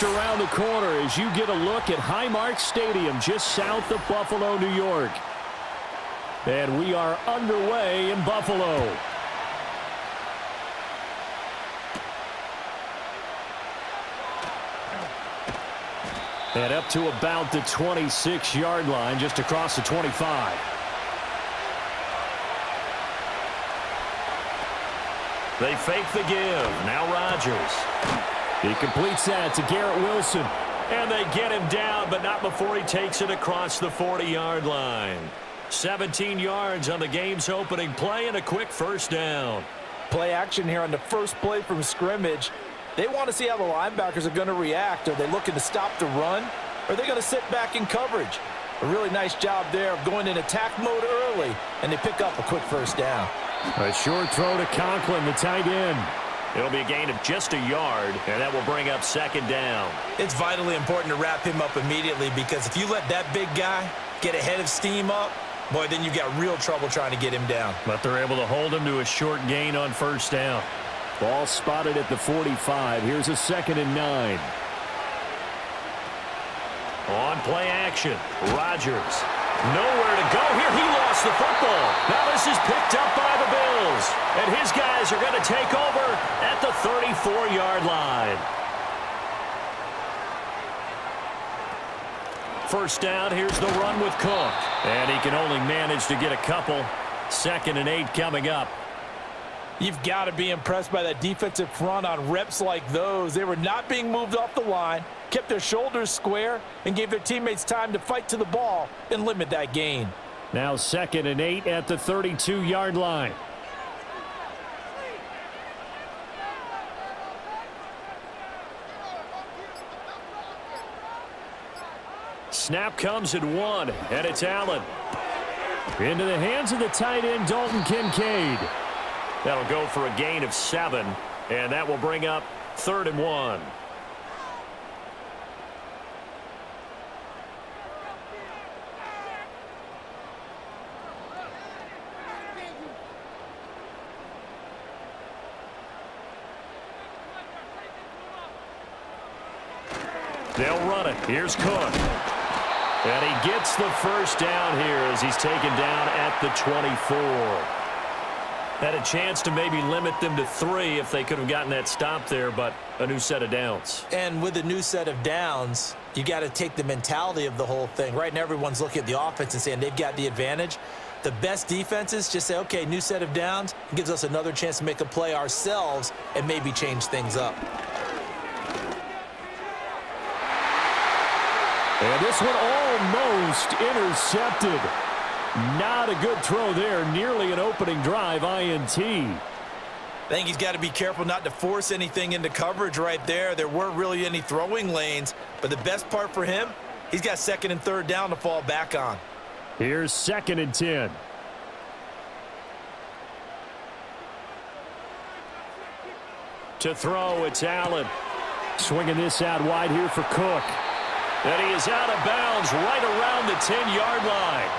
Around the corner as you get a look at Highmark Stadium just south of Buffalo, New York. And we are underway in Buffalo. And up to about the 26-yard line, just across the 25. They fake the give. Now Rodgers. He completes that to Garrett Wilson. And they get him down, but not before he takes it across the 40-yard line. 17 yards on the game's opening play and a quick first down. Play action here on the first play from scrimmage. They want to see how the linebackers are going to react. Are they looking to stop the run? Or are they going to sit back in coverage? A really nice job there of going in attack mode early, and they pick up a quick first down. A short throw to Conklin, the tight end. It'll be a gain of just a yard, and that will bring up second down. It's vitally important to wrap him up immediately, because if you let that big guy get a head of steam up, boy, then you've got real trouble trying to get him down. But they're able to hold him to a short gain on first down. Ball spotted at the 45. Here's a 2nd and 9. On play action, Rodgers. Nowhere to go here. He lost the football. Now this is picked up by the Bills. And his guys are going to take over at the 34-yard line. First down, here's the run with Cook. And he can only manage to get a couple. 2nd and 8 coming up. You've got to be impressed by that defensive front on reps like those. They were not being moved off the line, kept their shoulders square, and gave their teammates time to fight to the ball and limit that gain. Now 2nd and 8 at the 32-yard line. Snap comes at 1, and it's Allen. Into the hands of the tight end, Dalton Kincaid. That'll go for a gain of 7, and that will bring up 3rd and 1. They'll run it. Here's Cook. And he gets the first down here as he's taken down at the 24. Had a chance to maybe limit them to 3 if they could have gotten that stop there, but a new set of downs. And with a new set of downs, you got to take the mentality of the whole thing. Right now, everyone's looking at the offense and saying they've got the advantage. The best defenses just say, okay, new set of downs. It gives us another chance to make a play ourselves and maybe change things up. And this one almost intercepted. Not a good throw there. Nearly an opening drive INT. I think he's got to be careful not to force anything into coverage right there. There weren't really any throwing lanes. But the best part for him, he's got 2nd and 3rd down to fall back on. Here's 2nd and 10. To throw, it's Allen. Swinging this out wide here for Cook. And he is out of bounds right around the 10-yard line.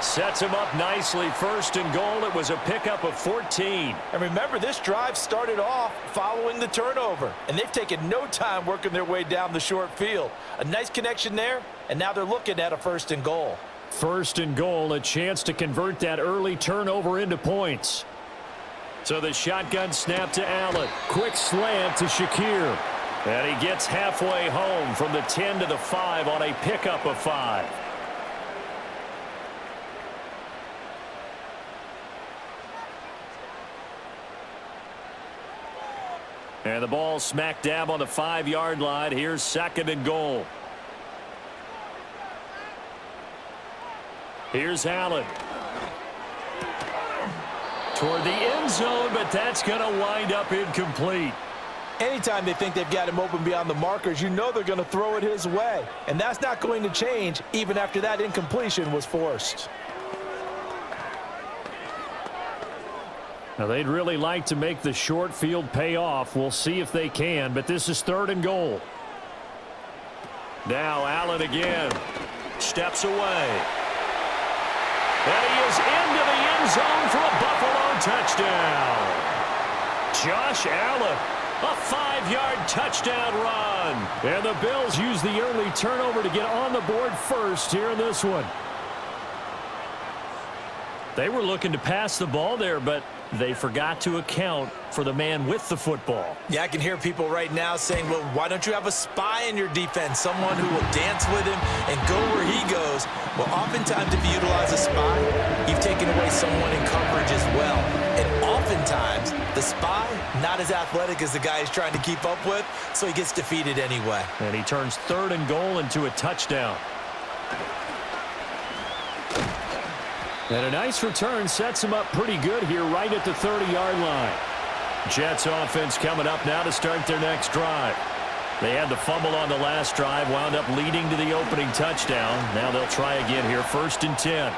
Sets him up nicely. 1st and goal. It was a pickup of 14. And remember, this drive started off following the turnover. And they've taken no time working their way down the short field. A nice connection there, and now they're looking at a 1st and goal. 1st and goal, a chance to convert that early turnover into points. So the shotgun snap to Allen. Quick slant to Shakir. And he gets halfway home from the 10 to the 5 on a pickup of 5. And the ball smack dab on the 5-yard line. Here's 2nd and goal. Here's Allen. Toward the end zone, but that's going to wind up incomplete. Anytime they think they've got him open beyond the markers, you know they're going to throw it his way. And that's not going to change even after that incompletion was forced. Now, they'd really like to make the short field pay off. We'll see if they can, but this is 3rd and goal. Now Allen again. Steps away. And he is into the end zone for a Buffalo touchdown. Josh Allen A 5-yard touchdown run. And the Bills use the early turnover to get on the board first here in this one. They were looking to pass the ball there, but they forgot to account for the man with the football. Yeah, I can hear people right now saying, well, why don't you have a spy in your defense, someone who will dance with him and go where he goes? Well, oftentimes if you utilize a spy, you've taken away someone in coverage as well. And oftentimes, the spy, not as athletic as the guy he's trying to keep up with, so he gets defeated anyway. And he turns 3rd and goal into a touchdown. And a nice return sets him up pretty good here right at the 30-yard line. Jets offense coming up now to start their next drive. They had the fumble on the last drive, wound up leading to the opening touchdown. Now they'll try again here, 1st and 10.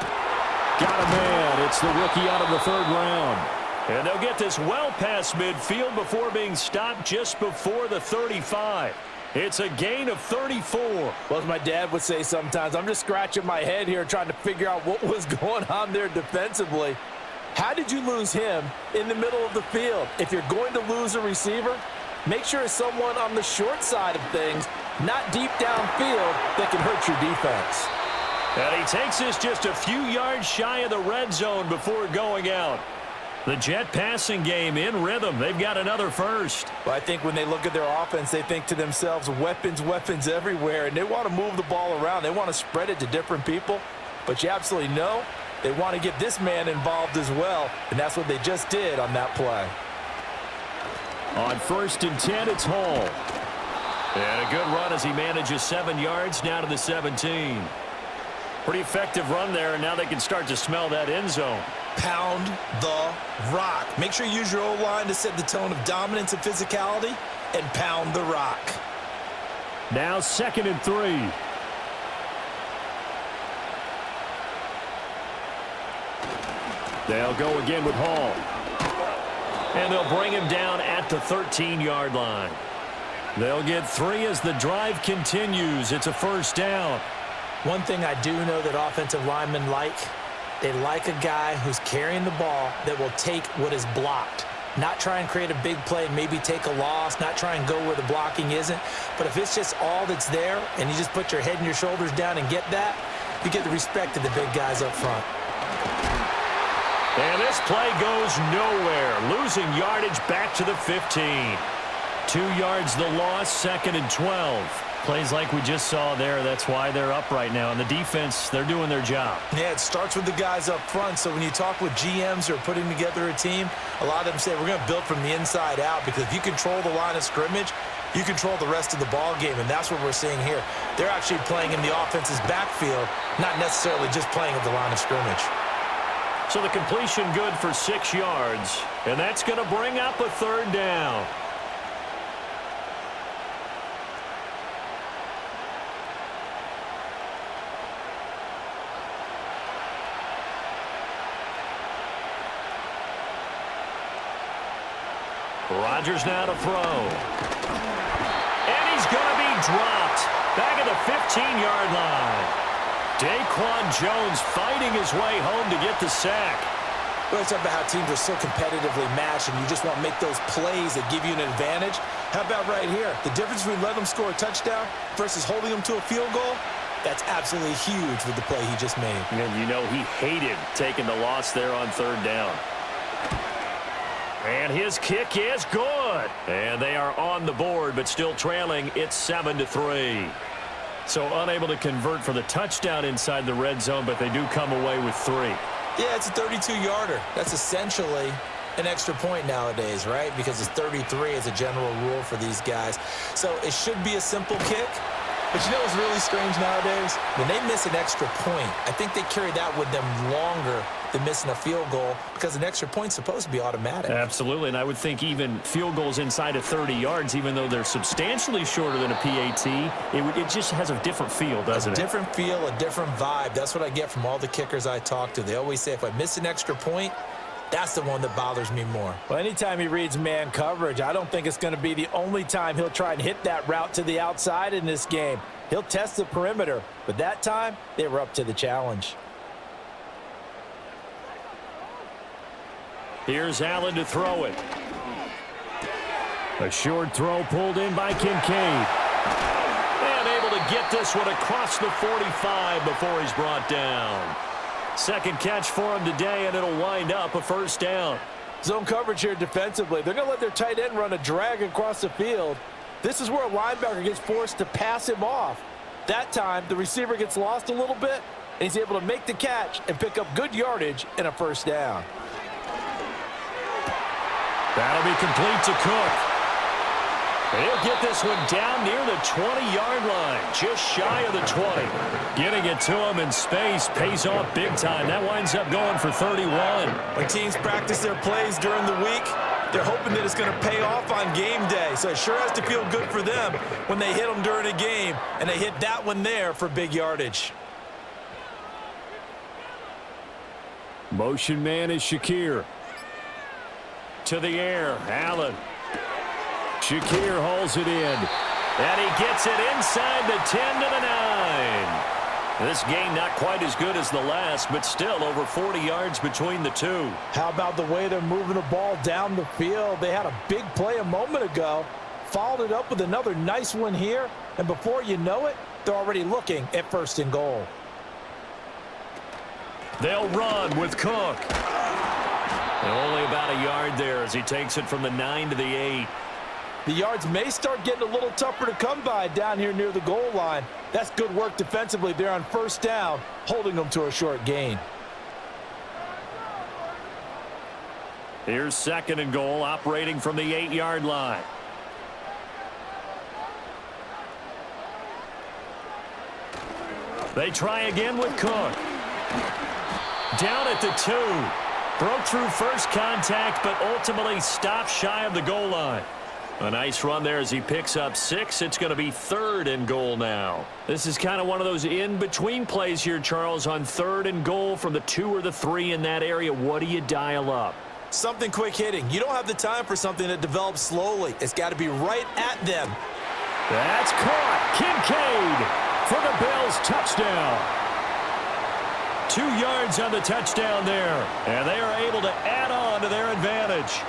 Got a man. It's the rookie out of the 3rd round. And they'll get this well past midfield before being stopped just before the 35. It's a gain of 34. Well, as my dad would say sometimes, I'm just scratching my head here trying to figure out what was going on there defensively. How did you lose him in the middle of the field? If you're going to lose a receiver, make sure it's someone on the short side of things, not deep downfield, that can hurt your defense. And he takes this just a few yards shy of the red zone before going out. The Jet passing game in rhythm. They've got another first. Well, I think when they look at their offense, they think to themselves, weapons, weapons everywhere, and they want to move the ball around. They want to spread it to different people, but you absolutely know they want to get this man involved as well, and that's what they just did on that play. On 1st and 10, it's Hall. And a good run as he manages 7 yards down to the 17. Pretty effective run there, and now they can start to smell that end zone. Pound the rock. Make sure you use your O-line to set the tone of dominance and physicality, and pound the rock. Now 2nd and 3. They'll go again with Hall. And they'll bring him down at the 13-yard line. They'll get 3 as the drive continues. It's a 1st down. One thing I do know that offensive linemen like, they like a guy who's carrying the ball that will take what is blocked. Not try and create a big play and maybe take a loss, not try and go where the blocking isn't. But if it's just all that's there and you just put your head and your shoulders down and get that, you get the respect of the big guys up front. And this play goes nowhere. Losing yardage back to the 15. 2 yards the loss, 2nd and 12. Plays like we just saw there. That's why they're up right now. And the defense, they're doing their job. Yeah, it starts with the guys up front. So when you talk with GMs who are putting together a team, a lot of them say we're going to build from the inside out, because if you control the line of scrimmage, you control the rest of the ball game, and that's what we're seeing here. They're actually playing in the offense's backfield, not necessarily just playing at the line of scrimmage. So the completion good for 6 yards, and that's going to bring up a 3rd down. Rodgers now to throw. And he's going to be dropped back at the 15-yard line. Daquan Jones fighting his way home to get the sack. Well, it's about how teams are so competitively matched, and you just want to make those plays that give you an advantage. How about right here? The difference between letting them score a touchdown versus holding them to a field goal, that's absolutely huge with the play he just made. And you know he hated taking the loss there on 3rd down. And his kick is good. And they are on the board, but still trailing. It's 7-3. So unable to convert for the touchdown inside the red zone, but they do come away with 3. Yeah, it's a 32-yarder. That's essentially an extra point nowadays, right? Because it's 33 as a general rule for these guys. So it should be a simple kick. But you know what's really strange nowadays? When they miss an extra point, I think they carry that with them longer than missing a field goal, because an extra point's supposed to be automatic. Absolutely, and I would think even field goals inside of 30 yards, even though they're substantially shorter than a PAT, it just has a different feel, doesn't it? A different feel, a different vibe. That's what I get from all the kickers I talk to. They always say if I miss an extra point, that's the one that bothers me more. Well, anytime he reads man coverage, I don't think it's going to be the only time he'll try and hit that route to the outside in this game. He'll test the perimeter, but that time, they were up to the challenge. Here's Allen to throw it. A short throw pulled in by Kincaid. And able to get this one across the 45 before he's brought down. Second catch for him today, and it'll wind up a first down. Zone coverage here defensively. They're going to let their tight end run a drag across the field. This is where a linebacker gets forced to pass him off. That time, the receiver gets lost a little bit, and he's able to make the catch and pick up good yardage and a first down. That'll be complete to Cook. He'll get this one down near the 20-yard line, just shy of the 20. Getting it to him in space pays off big time. That winds up going for 31. When teams practice their plays during the week, they're hoping that it's going to pay off on game day. So it sure has to feel good for them when they hit them during a game, and they hit that one there for big yardage. Motion man is Shakir. To the air, Allen. Shakir hauls it in. And he gets it inside the 10 to the 9. This game not quite as good as the last, but still over 40 yards between the two. How about the way they're moving the ball down the field? They had a big play a moment ago, followed it up with another nice one here, and before you know it, they're already looking at first and goal. They'll run with Cook. And only about a yard there as he takes it from the 9 to the 8. The yards may start getting a little tougher to come by down here near the goal line. That's good work defensively there on first down, holding them to a short gain. Here's second and goal, operating from the 8-yard line. They try again with Cook. Down at the 2. Broke through first contact, but ultimately stopped shy of the goal line. A nice run there as he picks up 6. It's going to be third and goal now. This is kind of one of those in-between plays here, Charles, on third and goal from the 2 or the 3 in that area. What do you dial up? Something quick hitting. You don't have the time for something that develops slowly. It's got to be right at them. That's caught. Kincaid for the Bills touchdown. 2 yards on the touchdown there, and they are able to add on to their advantage.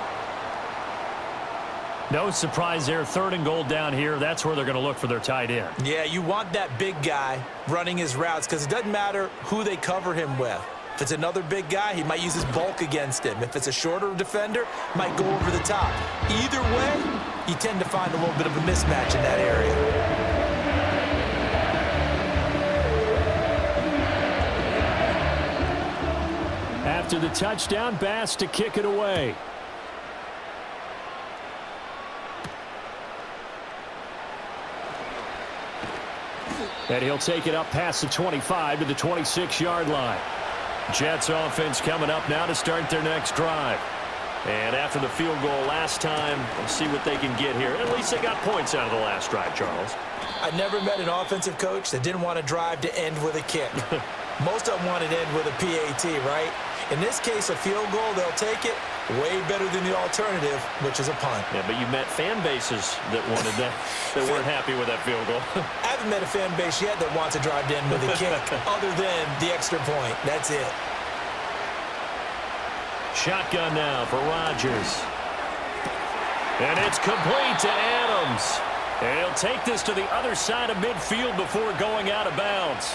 No surprise there, third and goal down here. That's where they're going to look for their tight end. Yeah, you want that big guy running his routes because it doesn't matter who they cover him with. If it's another big guy, he might use his bulk against him. If it's a shorter defender, might go over the top. Either way, you tend to find a little bit of a mismatch in that area. After the touchdown, Bass to kick it away. And he'll take it up past the 25 to the 26-yard line. Jets offense coming up now to start their next drive. And after the field goal last time, we'll see what they can get here. At least they got points out of the last drive, Charles. I never met an offensive coach that didn't want to drive to end with a kick. Most of them want to end with a PAT, right? In this case, a field goal, they'll take it way better than the alternative, which is a punt. Yeah, but you met fan bases that wanted that, that weren't happy with that field goal. I haven't met a fan base yet that wants to drive to end with a kick other than the extra point. That's it. Shotgun now for Rodgers. And it's complete to Adams. And he'll take this to the other side of midfield before going out of bounds.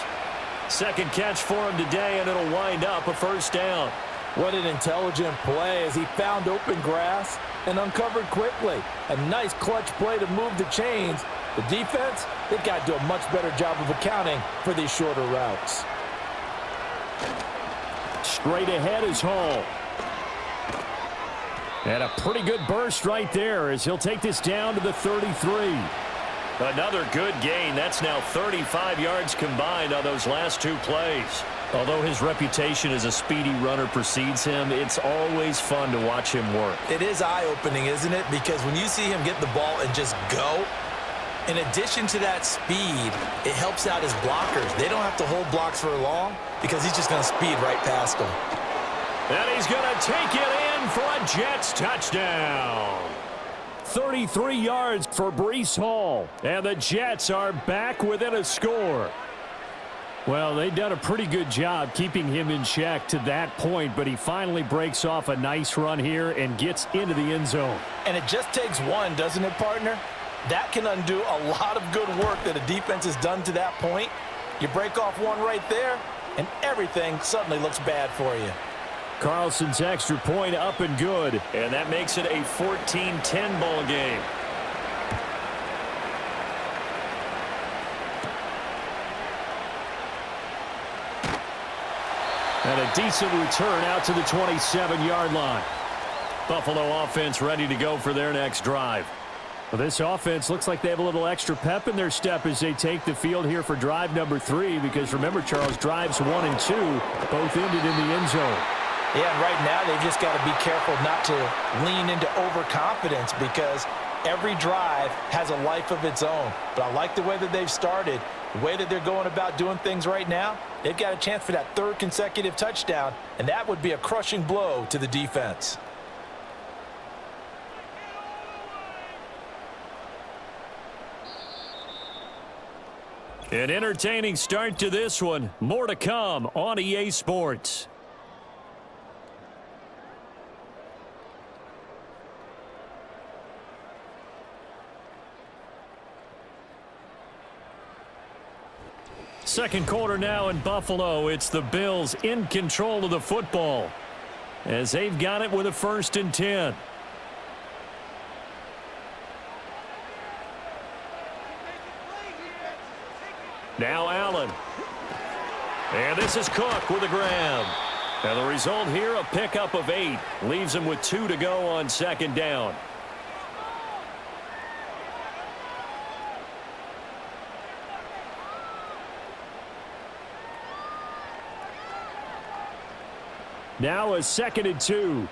Second catch for him today, and it'll wind up a first down. What an intelligent play as he found open grass and uncovered quickly. A nice clutch play to move the chains. The defense, they've got to do a much better job of accounting for these shorter routes. Straight ahead is Hall. And a pretty good burst right there as he'll take this down to the 33. Another good gain. That's now 35 yards combined on those last 2 plays. Although his reputation as a speedy runner precedes him, it's always fun to watch him work. It is eye-opening, isn't it? Because when you see him get the ball and just go, in addition to that speed, it helps out his blockers. They don't have to hold blocks for long because he's just going to speed right past them. And he's going to take it in for a Jets touchdown. 33 yards for Breece Hall. And the Jets are back within a score. Well, they've done a pretty good job keeping him in check to that point, but he finally breaks off a nice run here and gets into the end zone. And it just takes one, doesn't it, partner? That can undo a lot of good work that a defense has done to that point. You break off one right there, and everything suddenly looks bad for you. Carlson's extra point up and good, and that makes it a 14-10 ball game. And a decent return out to the 27-yard line. Buffalo offense ready to go for their next drive. Well, this offense looks like they have a little extra pep in their step as they take the field here for drive number 3, because remember, Charles, drives 1 and 2 both ended in the end zone. Yeah, and right now they've just got to be careful not to lean into overconfidence, because every drive has a life of its own. But I like the way that they've started, the way that they're going about doing things right now. They've got a chance for that 3rd consecutive touchdown, and that would be a crushing blow to the defense. An entertaining start to this one. More to come on EA Sports. Second quarter now in Buffalo. It's the Bills in control of the football as they've got it with a 1st and 10. Now Allen. And this is Cook with a grab. And the result here, a pickup of 8. Leaves him with 2 to go on 2nd down. Now a 2nd and 2.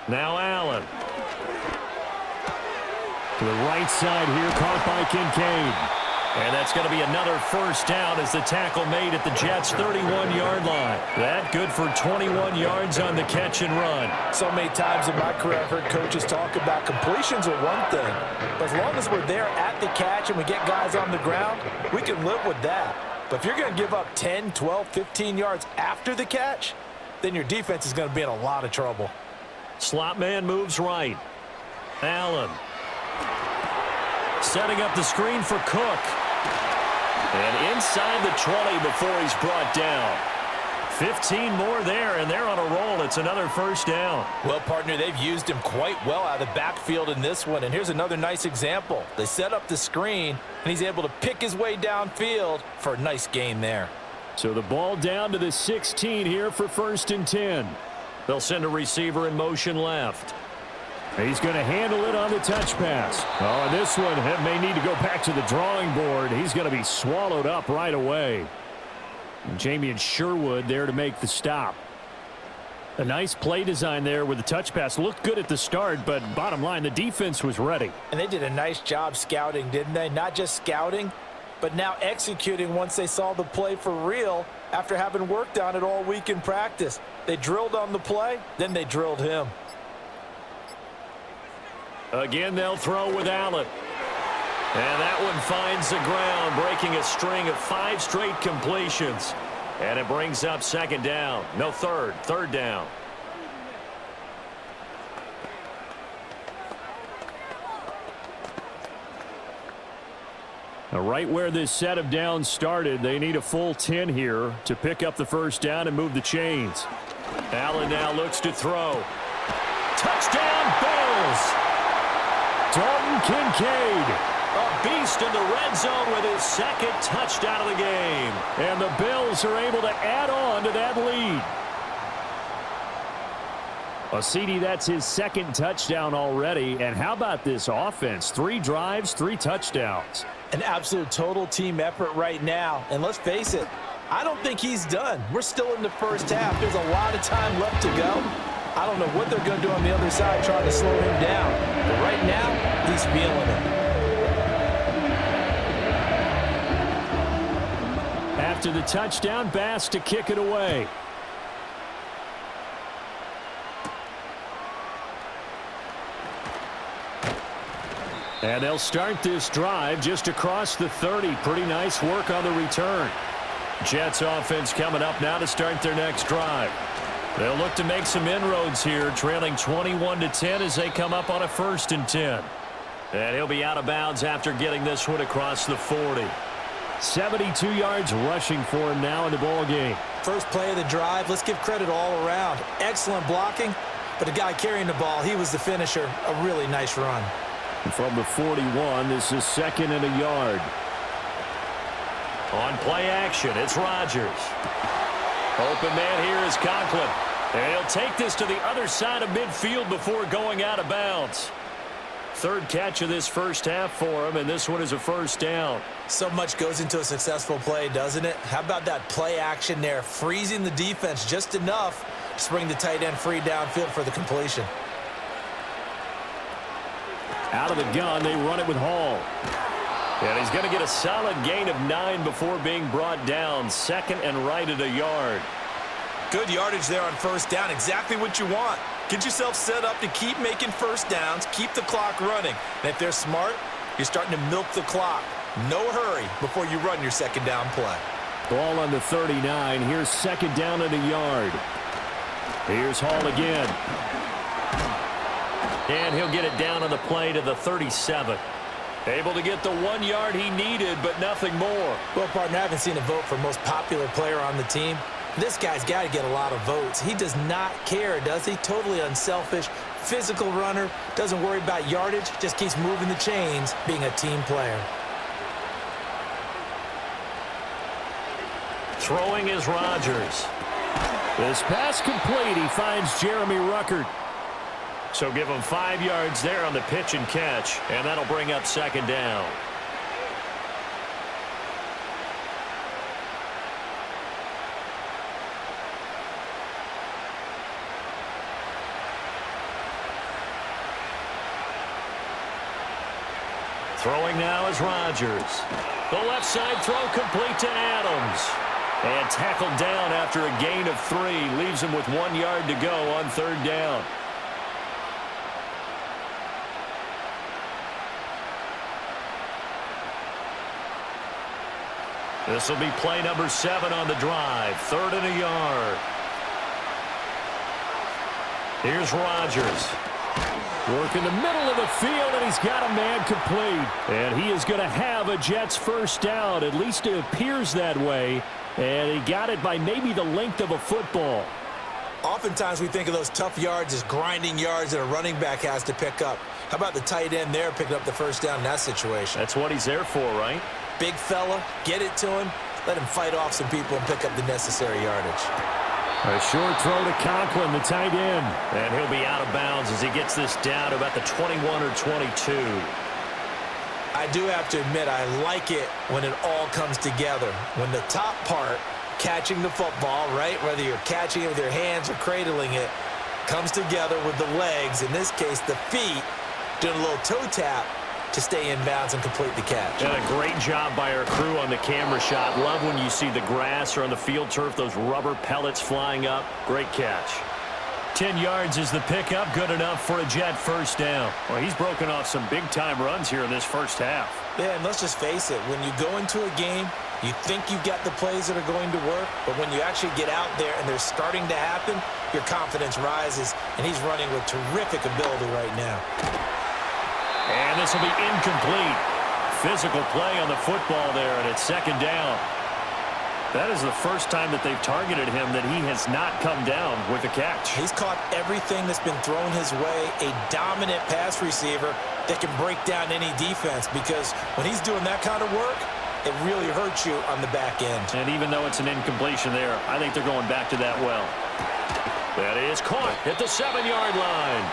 Now Allen. To the right side here, caught by Kincaid. And that's going to be another 1st down as the tackle made at the Jets' 31-yard line. That good for 21 yards on the catch and run. So many times in my career I've heard coaches talk about completions are one thing, but as long as we're there at the catch and we get guys on the ground, we can live with that. But if you're going to give up 10, 12, 15 yards after the catch, then your defense is going to be in a lot of trouble. Slot man moves right. Allen. Setting up the screen for Cook. And inside the 20 before he's brought down. 15 more there, and they're on a roll. It's another 1st down. Well, partner, they've used him quite well out of the backfield in this one. And here's another nice example. They set up the screen, and he's able to pick his way downfield for a nice gain there. So the ball down to the 16 here for 1st and 10. They'll send a receiver in motion left. He's going to handle it on the touch pass. Oh, and this one may need to go back to the drawing board. He's going to be swallowed up right away. And Jamie Sherwood there to make the stop. A nice play design there with the touch pass. Looked good at the start, but bottom line, the defense was ready. And they did a nice job scouting, didn't they? Not just scouting, but now executing once they saw the play for real after having worked on it all week in practice. They drilled on the play, then they drilled him. Again, they'll throw with Allen. And that one finds the ground, breaking a string of 5 straight completions. And it brings up 2nd down. No, 3rd down. Now, right where this set of downs started, they need a full 10 here to pick up the 1st down and move the chains. Allen now looks to throw. Touchdown, Bills! Dalton Kincaid, a beast in the red zone with his 2nd touchdown of the game. And the Bills are able to add on to that lead. Well, CD, that's his 2nd touchdown already. And how about this offense? 3 drives, 3 touchdowns. An absolute total team effort right now. And let's face it, I don't think he's done. We're still in the 1st half. There's a lot of time left to go. I don't know what they're going to do on the other side trying to slow him down. But right now, he's feeling it. After the touchdown, Bass to kick it away. And they'll start this drive just across the 30. Pretty nice work on the return. Jets offense coming up now to start their next drive. They'll look to make some inroads here, trailing 21-10 as they come up on a 1st and 10. And he'll be out of bounds after getting this one across the 40. 72 yards rushing for him now in the ball game. First play of the drive, let's give credit all around. Excellent blocking, but the guy carrying the ball, he was the finisher. A really nice run. From the 41, this is 2nd and a yard. On play action, it's Rodgers. Open man here is Conklin. And he'll take this to the other side of midfield before going out of bounds. 3rd catch of this first half for him, and this one is a 1st down. So much goes into a successful play, doesn't it? How about that play action there, freezing the defense just enough to bring the tight end free downfield for the completion. Out of the gun, they run it with Hall. And he's going to get a solid gain of 9 before being brought down. 2nd and right at a yard. Good yardage there on 1st down. Exactly what you want. Get yourself set up to keep making 1st downs, keep the clock running. And if they're smart, you're starting to milk the clock. No hurry before you run your 2nd down play. Ball on the 39. Here's 2nd down at a yard. Here's Hall again. And he'll get it down on the play to the 37. Able to get the 1 yard he needed, but nothing more. Well, partner, I haven't seen a vote for most popular player on the team. This guy's got to get a lot of votes. He does not care, does he? Totally unselfish, physical runner, doesn't worry about yardage, just keeps moving the chains, being a team player. Throwing is Rodgers. This pass complete. He finds Jeremy Ruckert. So give him 5 yards there on the pitch and catch, and that'll bring up 2nd down. Throwing now is Rodgers. The left side throw complete to Adams. And tackled down after a gain of 3. Leaves him with 1 yard to go on 3rd down. This will be play number 7 on the drive. 3rd and a yard. Here's Rodgers. Work in the middle of the field, and he's got a man complete. And he is going to have a Jets 1st down. At least it appears that way. And he got it by maybe the length of a football. Oftentimes we think of those tough yards as grinding yards that a running back has to pick up. How about the tight end there picking up the 1st down in that situation? That's what he's there for, right? Big fella, get it to him, let him fight off some people and pick up the necessary yardage. A short throw to Conklin, the tight end. And he'll be out of bounds as he gets this down to about the 21 or 22. I do have to admit, I like it when it all comes together. When the top part, catching the football, right, whether you're catching it with your hands or cradling it, comes together with the legs, in this case the feet, doing a little toe tap to stay in bounds and complete the catch. And a great job by our crew on the camera shot. Love when you see the grass or on the field turf, those rubber pellets flying up. Great catch. 10 yards is the pickup. Good enough for a Jet 1st down. Well, he's broken off some big-time runs here in this first half. Yeah, and let's just face it. When you go into a game, you think you've got the plays that are going to work, but when you actually get out there and they're starting to happen, your confidence rises, and he's running with terrific ability right now. And this will be incomplete. Physical play on the football there, and it's 2nd down. That is the first time that they've targeted him that he has not come down with a catch. He's caught everything that's been thrown his way, a dominant pass receiver that can break down any defense, because when he's doing that kind of work, it really hurts you on the back end. And even though it's an incompletion there, I think they're going back to that well. That is caught at the 7-yard line.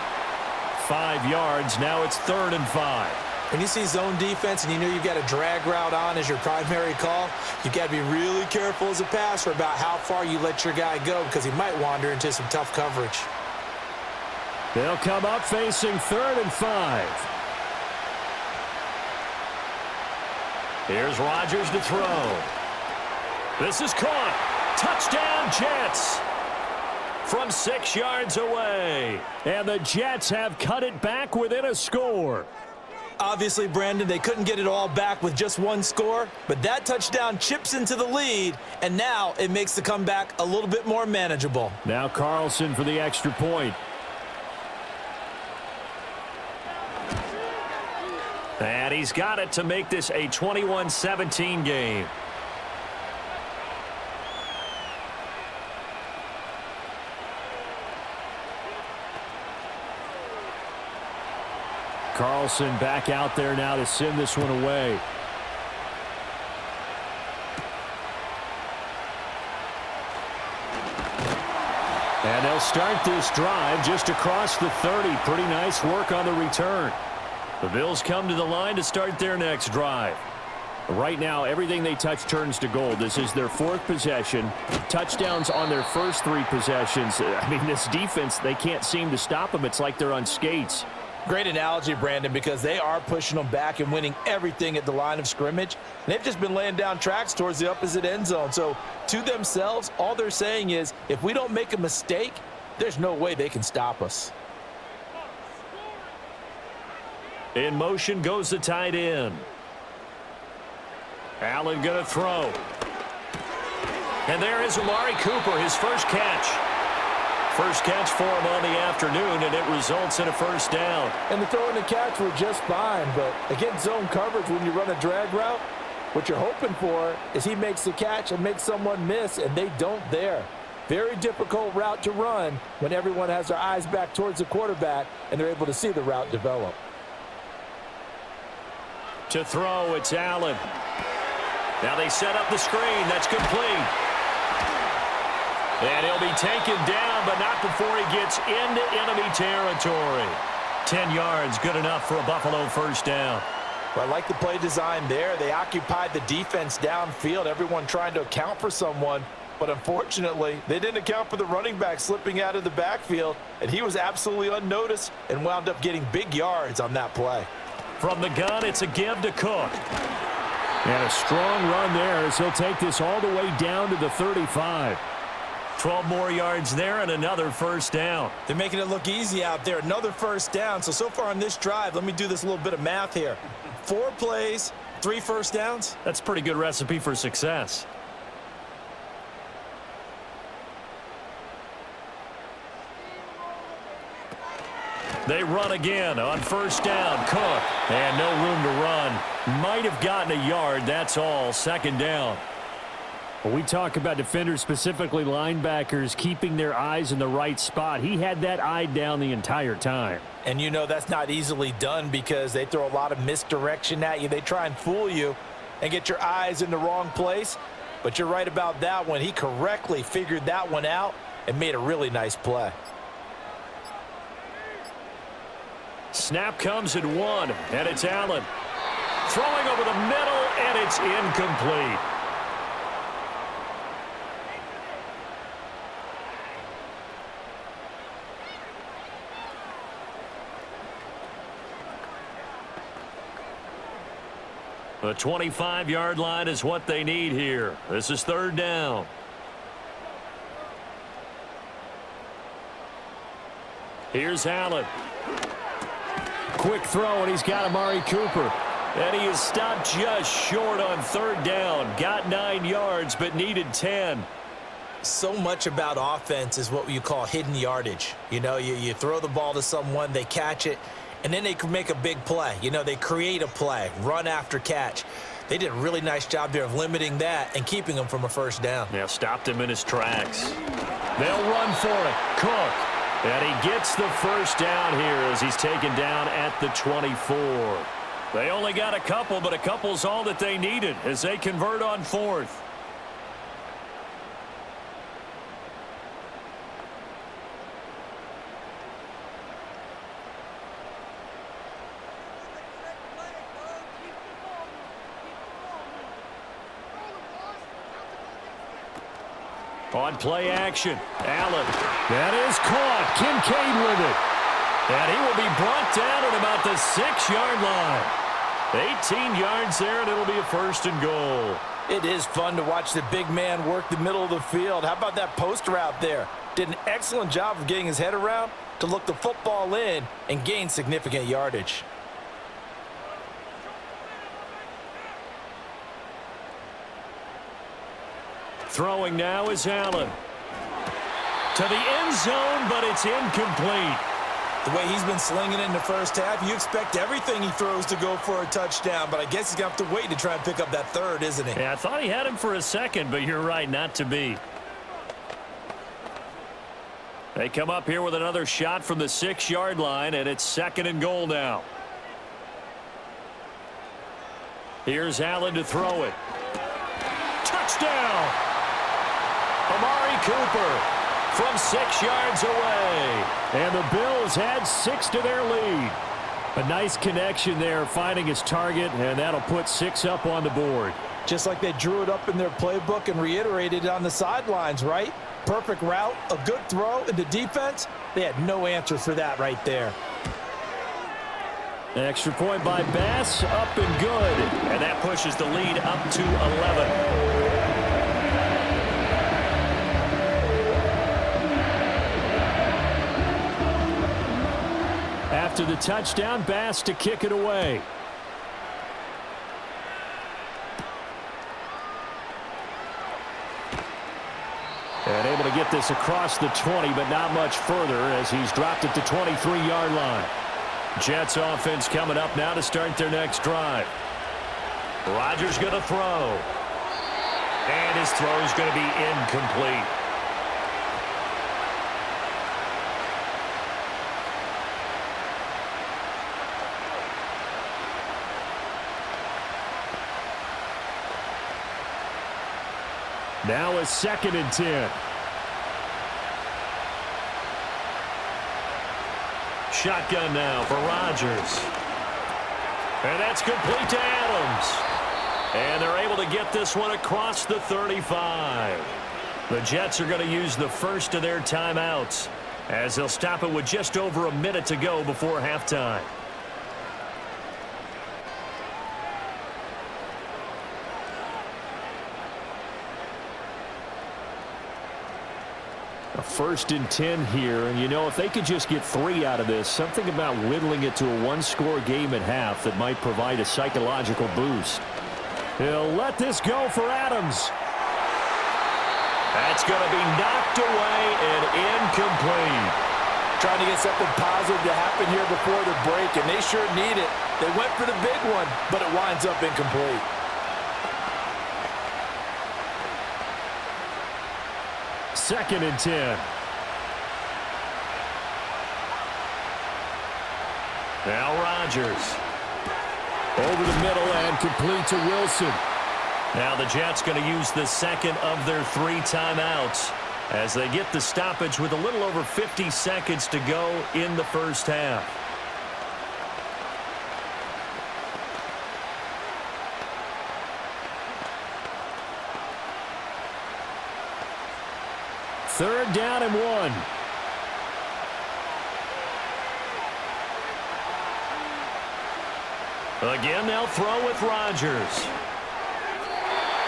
5 yards, now it's 3rd and 5. When you see zone defense and you know you've got a drag route on as your primary call, you've got to be really careful as a passer about how far you let your guy go, because he might wander into some tough coverage. They'll come up facing 3rd and 5. Here's Rodgers to throw. This is caught. Touchdown, Jets. From 6 yards away. And the Jets have cut it back within a score. Obviously, Brandon, they couldn't get it all back with just one score, but that touchdown chips into the lead, and now it makes the comeback a little bit more manageable. Now Carlson for the extra point. And he's got it to make this a 21-17 game. Carlson back out there now to send this one away. And they'll start this drive just across the 30. Pretty nice work on the return. The Bills come to the line to start their next drive. Right now, everything they touch turns to gold. This is their fourth possession. Touchdowns on their first three possessions. I mean, this defense, they can't seem to stop them. It's like they're on skates. Great analogy, Brandon, because they are pushing them back and winning everything at the line of scrimmage. They've just been laying down tracks towards the opposite end zone. So to themselves, all they're saying is, if we don't make a mistake, there's no way they can stop us. In motion goes the tight end. Allen going to throw. And there is Amari Cooper, his first catch. First catch for him on the afternoon, and it results in a first down. And the throw and the catch were just fine, but against zone coverage, when you run a drag route, what you're hoping for is he makes the catch and makes someone miss, and they don't there. Very difficult route to run when everyone has their eyes back towards the quarterback and they're able to see the route develop. To throw, it's Allen. Now they set up the screen. That's complete. And he'll be taken down, but not before he gets into enemy territory. 10 yards, good enough for a Buffalo first down. Well, I like the play design there. They occupied the defense downfield, everyone trying to account for someone. But unfortunately, they didn't account for the running back slipping out of the backfield, and he was absolutely unnoticed and wound up getting big yards on that play. From the gun, it's a give to Cook. And a strong run there as he'll take this all the way down to the 35. 12 more yards there and another first down. They're making it look easy out there. Another first down. So far on this drive, let me do this little bit of math here. 4 plays, 3 first downs. That's a pretty good recipe for success. They run again on first down. Cook. And no room to run. Might have gotten a yard. That's all. Second down. When we talk about defenders, specifically linebackers, keeping their eyes in the right spot, he had that eye down the entire time. And you know that's not easily done because they throw a lot of misdirection at you. They try and fool you and get your eyes in the wrong place. But you're right about that one. He correctly figured that one out and made a really nice play. Snap comes at 1, and it's Allen. Throwing over the middle, and it's incomplete. The 25-yard line is what they need here. This is third down. Here's Allen. Quick throw, and he's got Amari Cooper. And he is stopped just short on third down. Got 9 yards, but needed 10. So much about offense is what you call hidden yardage. You know, you throw the ball to someone, they catch it, and then they can make a big play. You know, they create a play, run after catch. They did a really nice job there of limiting that and keeping him from a first down. Yeah, stopped him in his tracks. They'll run for it. Cook. And he gets the first down here as he's taken down at the 24. They only got a couple, but a couple's all that they needed as they convert on fourth. On play action, Allen. That is caught. Kincaid with it. And he will be brought down at about the 6-yard line. 18 yards there, and it'll be a first and goal. It is fun to watch the big man work the middle of the field. How about that post route there? Did an excellent job of getting his head around to look the football in and gain significant yardage. Throwing now is Allen. To the end zone, but it's incomplete. The way he's been slinging it in the first half, you expect everything he throws to go for a touchdown, but I guess he's going to have to wait to try and pick up that third, isn't he? Yeah, I thought he had him for a second, but you're right, not to be. They come up here with another shot from the 6-yard line, and it's 2nd and goal now. Here's Allen to throw it. Touchdown! Amari Cooper from 6 yards away. And the Bills add 6 to their lead. A nice connection there, finding his target, and that'll put 6 up on the board. Just like they drew it up in their playbook and reiterated it on the sidelines, right? Perfect route, a good throw, and the defense, they had no answer for that right there. Extra point by Bass, up and good. And that pushes the lead up to 11. After the touchdown, Bass to kick it away. And able to get this across the 20, but not much further as he's dropped it to 23-yard line. Jets offense coming up now to start their next drive. Rodgers going to throw. And his throw is going to be incomplete. Now a 2nd and 10. Shotgun now for Rodgers. And that's complete to Adams. And they're able to get this one across the 35. The Jets are going to use the first of their timeouts as they'll stop it with just over a minute to go before halftime. A 1st and 10 here, and you know, if they could just get 3 out of this, something about whittling it to a 1-score game at half that might provide a psychological boost. He'll let this go for Adams. That's going to be knocked away and incomplete. Trying to get something positive to happen here before the break, and they sure need it. They went for the big one, but it winds up incomplete. Second and 10. Now Rodgers. Over the middle and complete to Wilson. Now the Jets going to use the second of their 3 timeouts as they get the stoppage with a little over 50 seconds to go in the first half. Third down and 1. Again, they'll throw with Rodgers.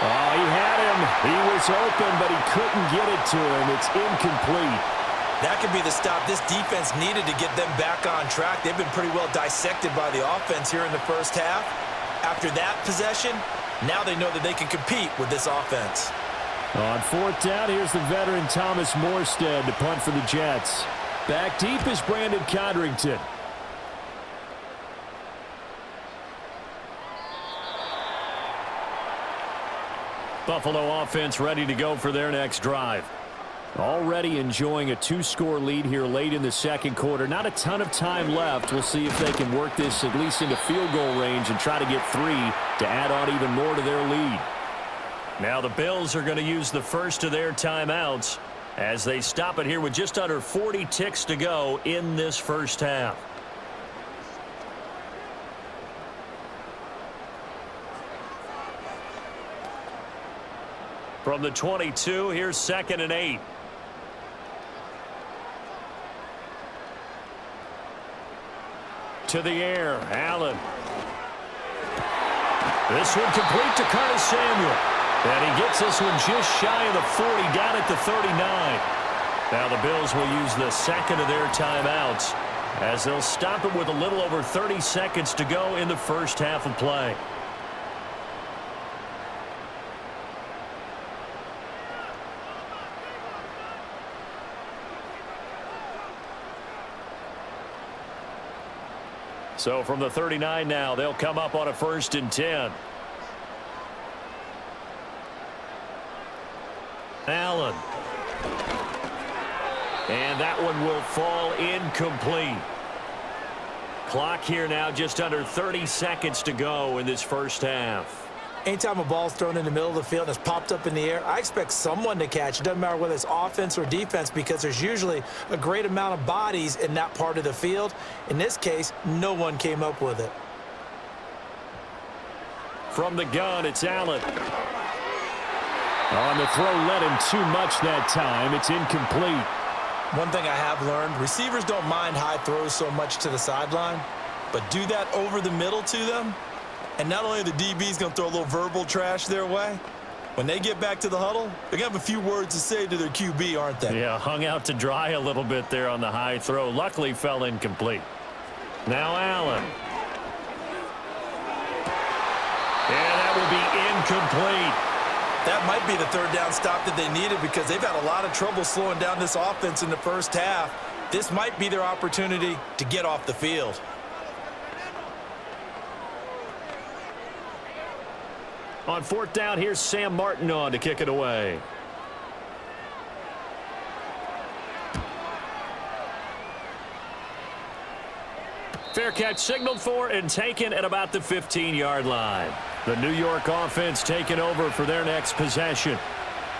Oh, he had him. He was open, but he couldn't get it to him. It's incomplete. That could be the stop this defense needed to get them back on track. They've been pretty well dissected by the offense here in the first half. After that possession, now they know that they can compete with this offense. On 4th down, here's the veteran Thomas Morstead to punt for the Jets. Back deep is Brandon Codrington. Buffalo offense ready to go for their next drive. Already enjoying a 2-score lead here late in the second quarter. Not a ton of time left. We'll see if they can work this at least into field goal range and try to get 3 to add on even more to their lead. Now the Bills are going to use the first of their timeouts as they stop it here with just under 40 ticks to go in this first half. From the 22, here's 2nd and 8. To the air, Allen. This one complete to Curtis Samuel. And he gets this one just shy of the 40, down at the 39. Now the Bills will use the second of their timeouts as they'll stop it with a little over 30 seconds to go in the first half of play. So from the 39 now, they'll come up on a 1st and 10. Allen. And that one will fall incomplete. Clock here now just under 30 seconds to go in this first half. Anytime a ball's thrown in the middle of the field and it's popped up in the air, I expect someone to catch. It doesn't matter whether it's offense or defense because there's usually a great amount of bodies in that part of the field. In this case, no one came up with it. From the gun, it's Allen. On the throw, led him too much that time. It's incomplete. One thing I have learned, receivers don't mind high throws so much to the sideline, but do that over the middle to them, and not only are the DBs going to throw a little verbal trash their way, when they get back to the huddle, they're going to have a few words to say to their QB, aren't they? Yeah, hung out to dry a little bit there on the high throw. Luckily fell incomplete. Now Allen. And that will be incomplete. That might be the third down stop that they needed because they've had a lot of trouble slowing down this offense in the first half. This might be their opportunity to get off the field. On 4th down, here's Sam Martin on to kick it away. Fair catch signaled for and taken at about the 15-yard line. The New York offense taking over for their next possession.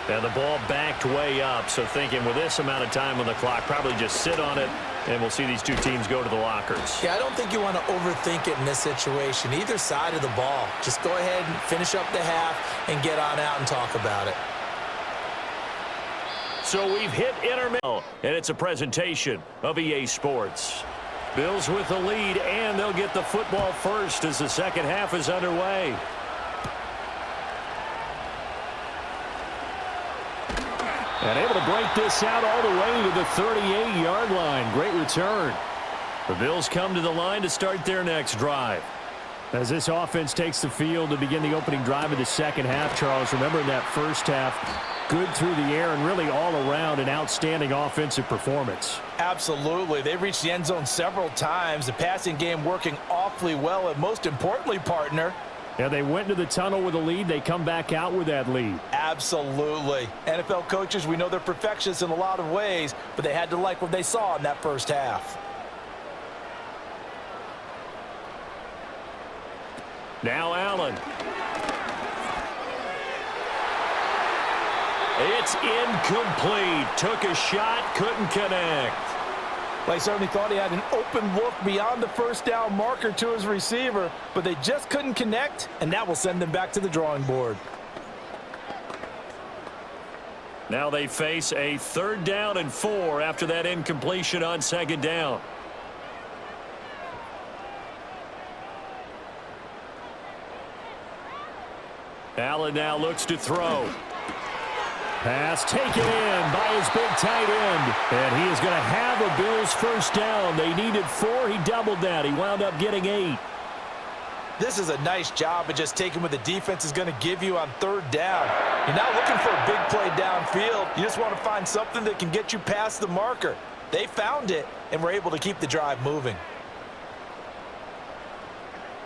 And the ball backed way up, so thinking with this amount of time on the clock, probably just sit on it, and we'll see these two teams go to the lockers. Yeah, I don't think you want to overthink it in this situation. Either side of the ball. Just go ahead and finish up the half and get on out and talk about it. So we've hit intermission, and it's a presentation of EA Sports. Bills with the lead, and they'll get the football first as the second half is underway. And able to break this out all the way to the 38-yard line. Great return. The Bills come to the line to start their next drive. As this offense takes the field to begin the opening drive of the second half, Charles, remember in that first half, good through the air and really all around an outstanding offensive performance. Absolutely. They reached the end zone several times. The passing game working awfully well, and most importantly, partner, yeah, they went into the tunnel with a lead. They come back out with that lead. Absolutely. NFL coaches, we know they're perfectionists in a lot of ways, but they had to like what they saw in that first half. Now Allen. It's incomplete. Took a shot, couldn't connect. They certainly thought he had an open look beyond the first down marker to his receiver, but they just couldn't connect, and that will send them back to the drawing board. Now they face a 3rd down and 4 after that incompletion on 2nd down. Allen now looks to throw. Pass taken in by his big tight end. And he is going to have a Bills first down. They needed 4. He doubled that. He wound up getting 8. This is a nice job of just taking what the defense is going to give you on 3rd down. You're not looking for a big play downfield. You just want to find something that can get you past the marker. They found it and were able to keep the drive moving.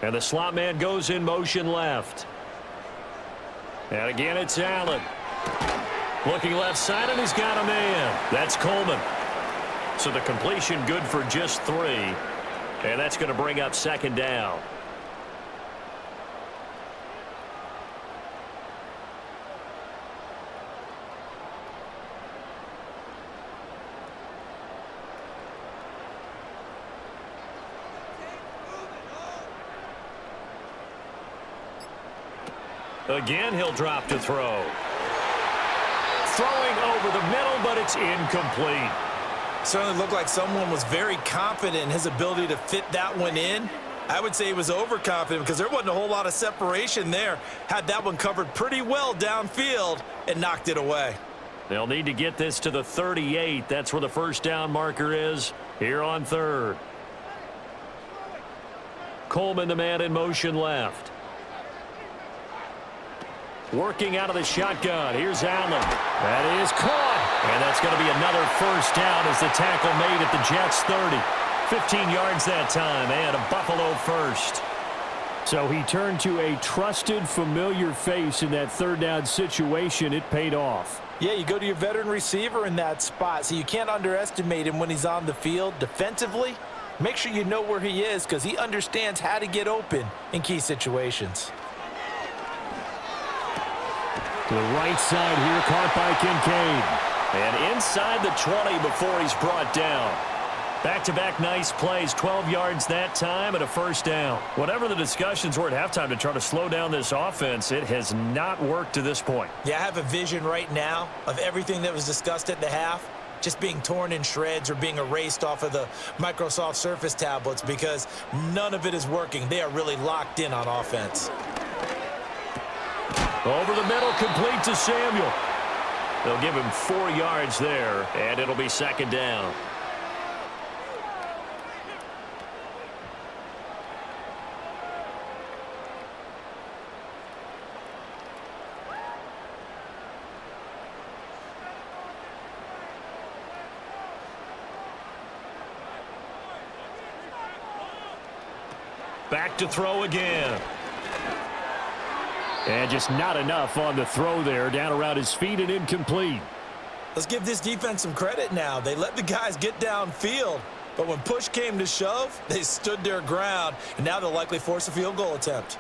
And the slot man goes in motion left. And again, it's Allen. Looking left side, and he's got a man. That's Coleman. So the completion good for just 3. And that's going to bring up 2nd down. Again, he'll drop to throw. Throwing over the middle, but it's incomplete. Certainly looked like someone was very confident in his ability to fit that one in. I would say he was overconfident because there wasn't a whole lot of separation there. Had that one covered pretty well downfield and knocked it away. They'll need to get this to the 38. That's where the first down marker is here on 3rd. Coleman, the man in motion left. Working out of the shotgun. Here's Allen. That is caught. And that's going to be another first down as the tackle made at the Jets' 30. 15 yards that time, and a Buffalo first. So he turned to a trusted, familiar face in that third down situation. It paid off. Yeah, you go to your veteran receiver in that spot, so you can't underestimate him when he's on the field. Defensively, make sure you know where he is because he understands how to get open in key situations. To the right side here, caught by Kincaid. And inside the 20 before he's brought down. Back-to-back nice plays, 12 yards that time and a first down. Whatever the discussions were at halftime to try to slow down this offense, it has not worked to this point. Yeah, I have a vision right now of everything that was discussed at the half just being torn in shreds or being erased off of the Microsoft Surface tablets because none of it is working. They are really locked in on offense. Over the middle, complete to Samuel. They'll give him 4 yards there, and it'll be second down. Back to throw again. And just not enough on the throw there. Down around his feet and incomplete. Let's give this defense some credit now. They let the guys get downfield, but when push came to shove, they stood their ground, and now they'll likely force a field goal attempt.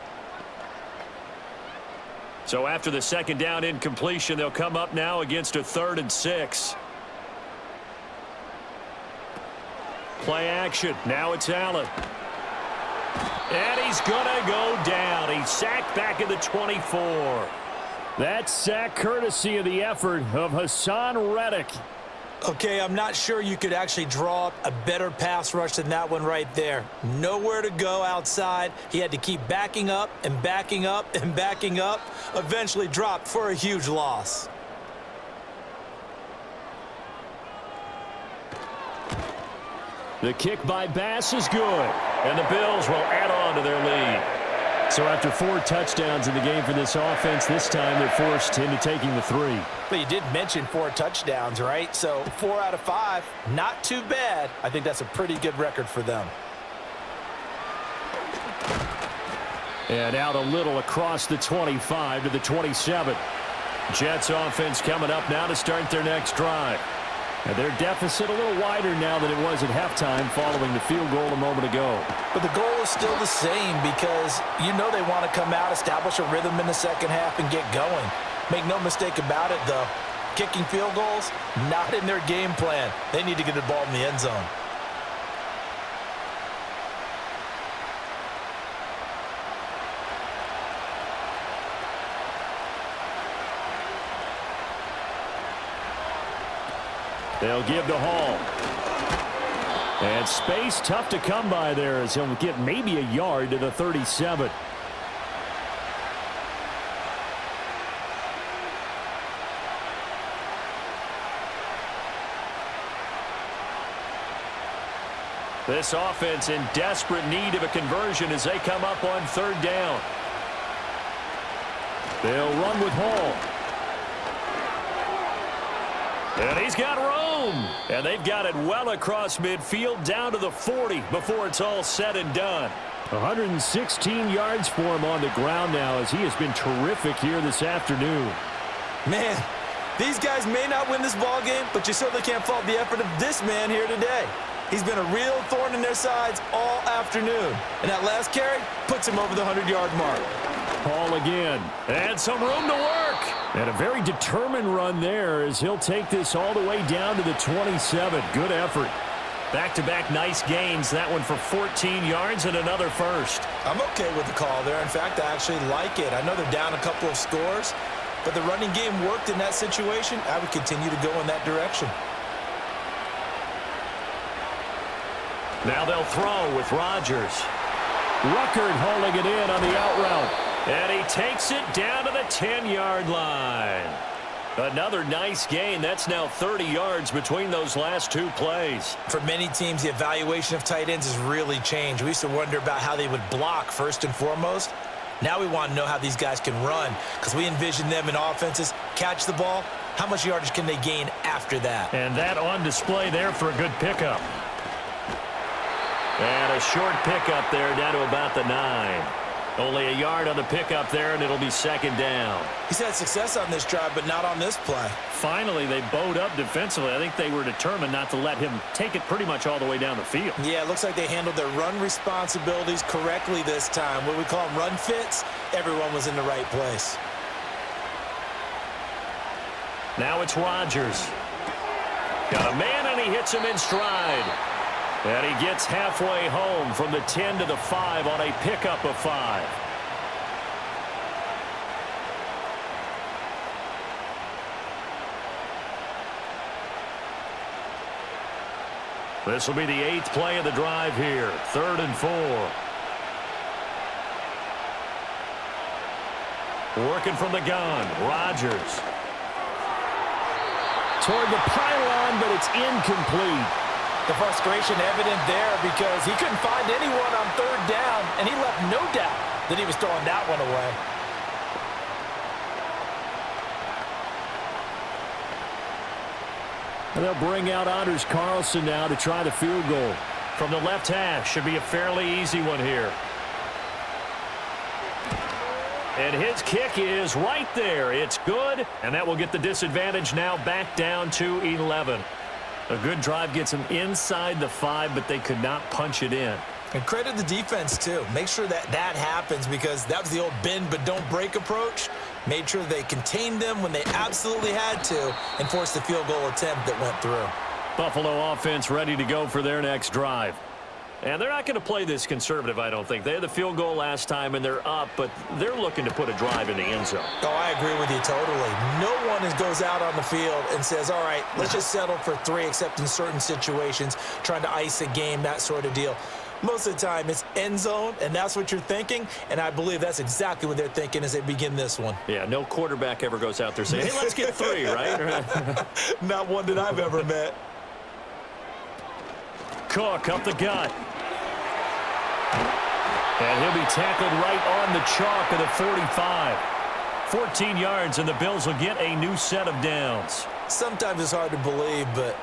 So after the second down incompletion, they'll come up now against a 3rd and 6. Play action. Now it's Allen. And he's going to go down. He's sacked back at the 24. That sack courtesy of the effort of Hassan Reddick. Okay, I'm not sure you could actually draw up a better pass rush than that one right there. Nowhere to go outside. He had to keep backing up and backing up and backing up. Eventually dropped for a huge loss. The kick by Bass is good. And the Bills will add on to their lead. So after 4 touchdowns in the game for this offense, this time they're forced into taking the 3. But you did mention 4 touchdowns, right? So 4 out of 5, not too bad. I think that's a pretty good record for them. And out a little across the 25 to the 27. Jets offense coming up now to start their next drive. And their deficit a little wider now than it was at halftime following the field goal a moment ago. But the goal is still the same because you know they want to come out, establish a rhythm in the second half, and get going. Make no mistake about it, though. Kicking field goals, not in their game plan. They need to get the ball in the end zone. They'll give to Hall. And space tough to come by there as he'll get maybe a yard to the 37. This offense in desperate need of a conversion as they come up on 3rd down. They'll run with Hall. And he's got room. And they've got it well across midfield down to the 40 before it's all said and done. 116 yards for him on the ground now as he has been terrific here this afternoon. Man, these guys may not win this ball game, but you certainly can't fault the effort of this man here today. He's been a real thorn in their sides all afternoon. And that last carry puts him over the 100-yard mark. Hall again. And some room to work. And a very determined run there as he'll take this all the way down to the 27. Good effort. Back-to-back nice gains. That one for 14 yards and another first. I'm okay with the call there. In fact, I actually like it. I know they're down a couple of scores, but the running game worked in that situation. I would continue to go in that direction. Now they'll throw with Rodgers. Ruckert hauling it in on the out route. And he takes it down to the 10-yard line. Another nice gain. That's now 30 yards between those last 2 plays. For many teams, the evaluation of tight ends has really changed. We used to wonder about how they would block first and foremost. Now we want to know how these guys can run because we envision them in offenses, catch the ball. How much yardage can they gain after that? And that on display there for a good pickup. And a short pickup there down to about the 9. Only a yard on the pickup there, and it'll be second down. He's had success on this drive, but not on this play. Finally, they bowed up defensively. I think they were determined not to let him take it pretty much all the way down the field. Yeah, it looks like they handled their run responsibilities correctly this time. What we call them run fits, everyone was in the right place. Now it's Rodgers. Got a man, and he hits him in stride. And he gets halfway home from the 10 to the 5 on a pickup of 5. This will be the 8th play of the drive here. 3rd and 4. Working from the gun, Rodgers. Toward the pylon, but it's incomplete. The frustration evident there because he couldn't find anyone on 3rd down, and he left no doubt that he was throwing that one away. And they'll bring out Anders Carlson now to try the field goal. From the left hash, should be a fairly easy one here. And his kick is right there. It's good, and that will get the disadvantage now back down to 11. A good drive gets them inside the 5, but they could not punch it in. And credit the defense, too. Make sure that that happens because that was the old bend but don't break approach. Made sure they contained them when they absolutely had to and forced the field goal attempt that went through. Buffalo offense ready to go for their next drive. And they're not going to play this conservative, I don't think. They had the field goal last time, and they're up, but they're looking to put a drive in the end zone. Oh, I agree with you totally. No one goes out on the field and says, all right, let's just settle for 3, except in certain situations, trying to ice a game, that sort of deal. Most of the time, it's end zone, and that's what you're thinking, and I believe that's exactly what they're thinking as they begin this one. Yeah, no quarterback ever goes out there saying, hey, let's get 3, right? Not one that I've ever met. Cook up the gut. And he'll be tackled right on the chalk of the 45. 14 yards, and the Bills will get a new set of downs. Sometimes it's hard to believe, but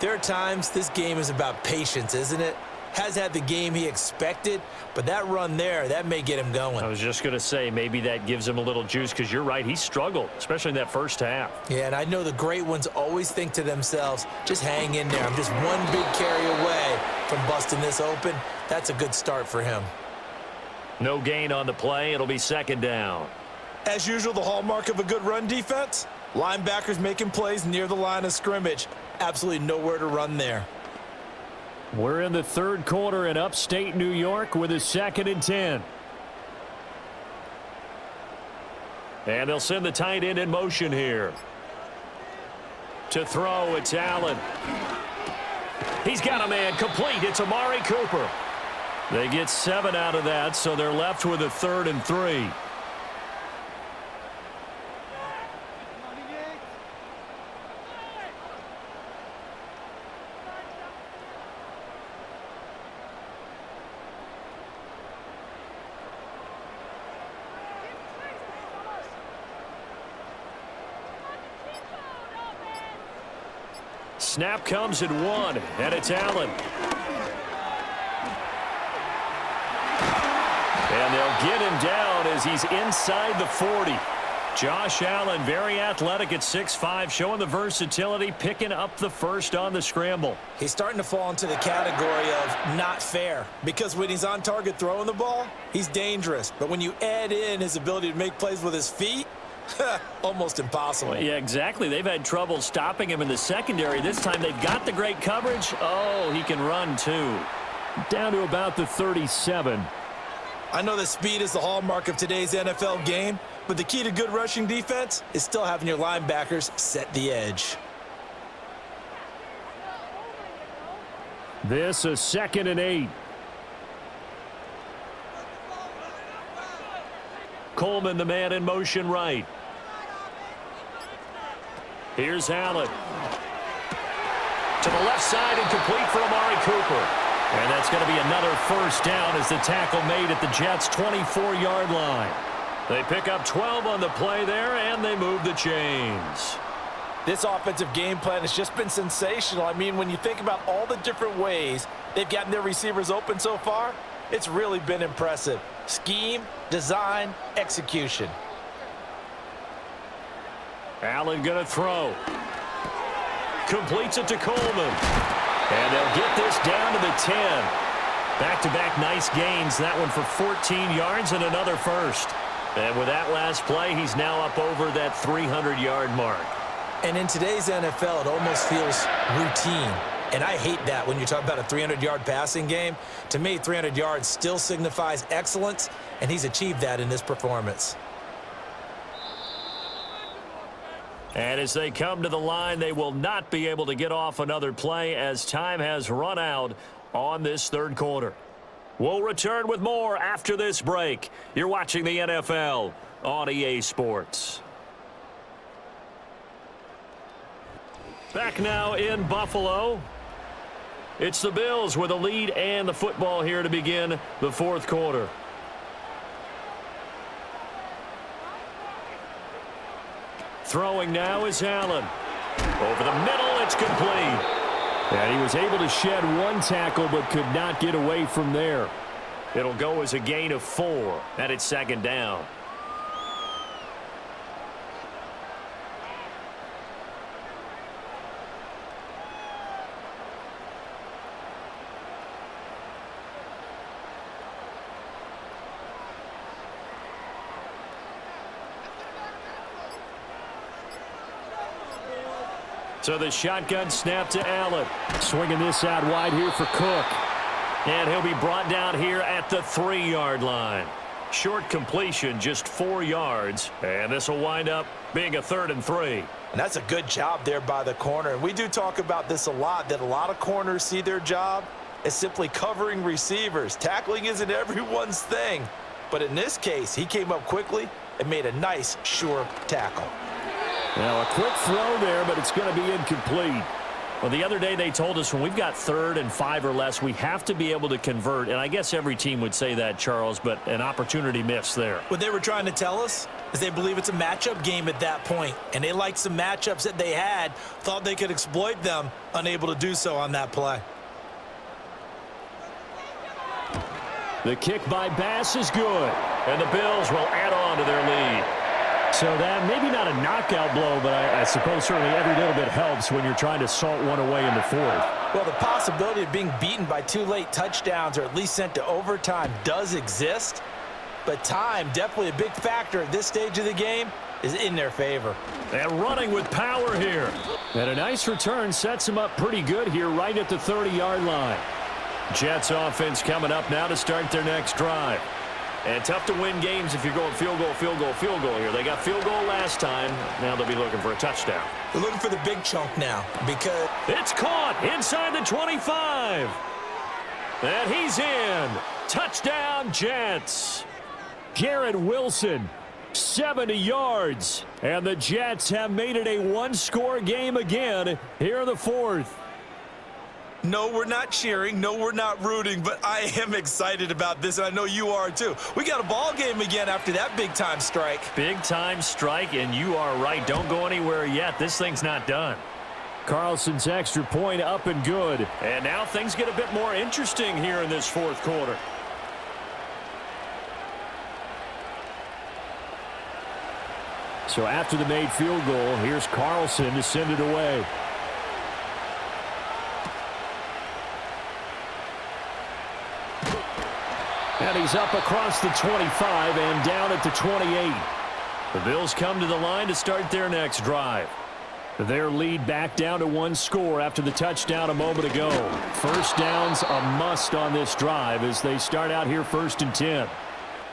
there are times this game is about patience, isn't it? Has had the game he expected, but that run there, that may get him going. I was just going to say, maybe that gives him a little juice because you're right, he struggled, especially in that first half. Yeah, and I know the great ones always think to themselves, just hang in there. I'm just one big carry away from busting this open. That's a good start for him. No gain on the play. It'll be second down. As usual, the hallmark of a good run defense, linebackers making plays near the line of scrimmage. Absolutely nowhere to run there. We're in the 3rd quarter in upstate New York with a 2nd and 10. And they'll send the tight end in motion here. To throw, it's Allen. He's got a man complete. It's Amari Cooper. They get 7 out of that, so they're left with a 3rd and 3. Snap comes at 1, and it's Allen. And they'll get him down as he's inside the 40. Josh Allen, very athletic at 6'5", showing the versatility, picking up the first on the scramble. He's starting to fall into the category of not fair, because when he's on target throwing the ball, he's dangerous. But when you add in his ability to make plays with his feet, almost impossible. Well, yeah, exactly. They've had trouble stopping him in the secondary. This time they've got the great coverage. Oh, he can run too. Down to about the 37. I know that speed is the hallmark of today's NFL game, but the key to good rushing defense is still having your linebackers set the edge. This a 2nd and 8. Coleman, the man in motion right. Here's Allen. To the left side and complete for Amari Cooper. And that's going to be another first down as the tackle made at the Jets' 24-yard line. They pick up 12 on the play there, and they move the chains. This offensive game plan has just been sensational. I mean, when you think about all the different ways they've gotten their receivers open so far, it's really been impressive. Scheme, design, execution. Allen going to throw. Completes it to Coleman. And they'll get this down to the 10. Back-to-back nice gains. That one for 14 yards and another first. And with that last play, he's now up over that 300-yard mark. And in today's NFL, it almost feels routine. And I hate that when you talk about a 300-yard passing game. To me, 300 yards still signifies excellence, and he's achieved that in this performance. And as they come to the line, they will not be able to get off another play as time has run out on this third quarter. We'll return with more after this break. You're watching the NFL on EA Sports. Back now in Buffalo. It's the Bills with a lead and the football here to begin the fourth quarter. Throwing now is Allen. Over the middle, it's complete. And he was able to shed one tackle but could not get away from there. It'll go as a gain of 4, and it's second down. So the shotgun snap to Allen. Swinging this out wide here for Cook. And he'll be brought down here at the 3-yard line. Short completion, just 4 yards. And this will wind up being a 3rd and 3. And that's a good job there by the corner. And we do talk about this a lot, that a lot of corners see their job as simply covering receivers. Tackling isn't everyone's thing. But in this case, he came up quickly and made a nice, sure tackle. Now a quick throw there, but it's going to be incomplete. Well, the other day they told us when we've got 3rd and 5 or less, we have to be able to convert. And I guess every team would say that, Charles, but an opportunity missed there. What they were trying to tell us is they believe it's a matchup game at that point. And they liked some matchups that they had, thought they could exploit them, unable to do so on that play. The kick by Bass is good. And the Bills will add on to their lead. So that maybe not a knockout blow, but I suppose certainly every little bit helps when you're trying to salt one away in the fourth. Well, the possibility of being beaten by 2 late touchdowns or at least sent to overtime does exist. But time, definitely a big factor at this stage of the game, is in their favor. And running with power here. And a nice return sets them up pretty good here right at the 30-yard line. Jets offense coming up now to start their next drive. And tough to win games if you're going field goal, field goal, field goal here. They got field goal last time. Now they'll be looking for a touchdown. They're looking for the big chunk now because it's caught inside the 25. And he's in. Touchdown, Jets. Garrett Wilson, 70 yards. And the Jets have made it a one-score game again here in the fourth. No, we're not cheering. No, we're not rooting, but I am excited about this, and I know you are too. We got a ball game again after that big-time strike. Big-time strike, and you are right. Don't go anywhere yet. This thing's not done. Carlson's extra point up and good. And now things get a bit more interesting here in this fourth quarter. So after the made field goal, here's Carlson to send it away. And he's up across the 25 and down at the 28. The Bills come to the line to start their next drive. Their lead back down to 1 score after the touchdown a moment ago. First down's a must on this drive as they start out here 1st and 10.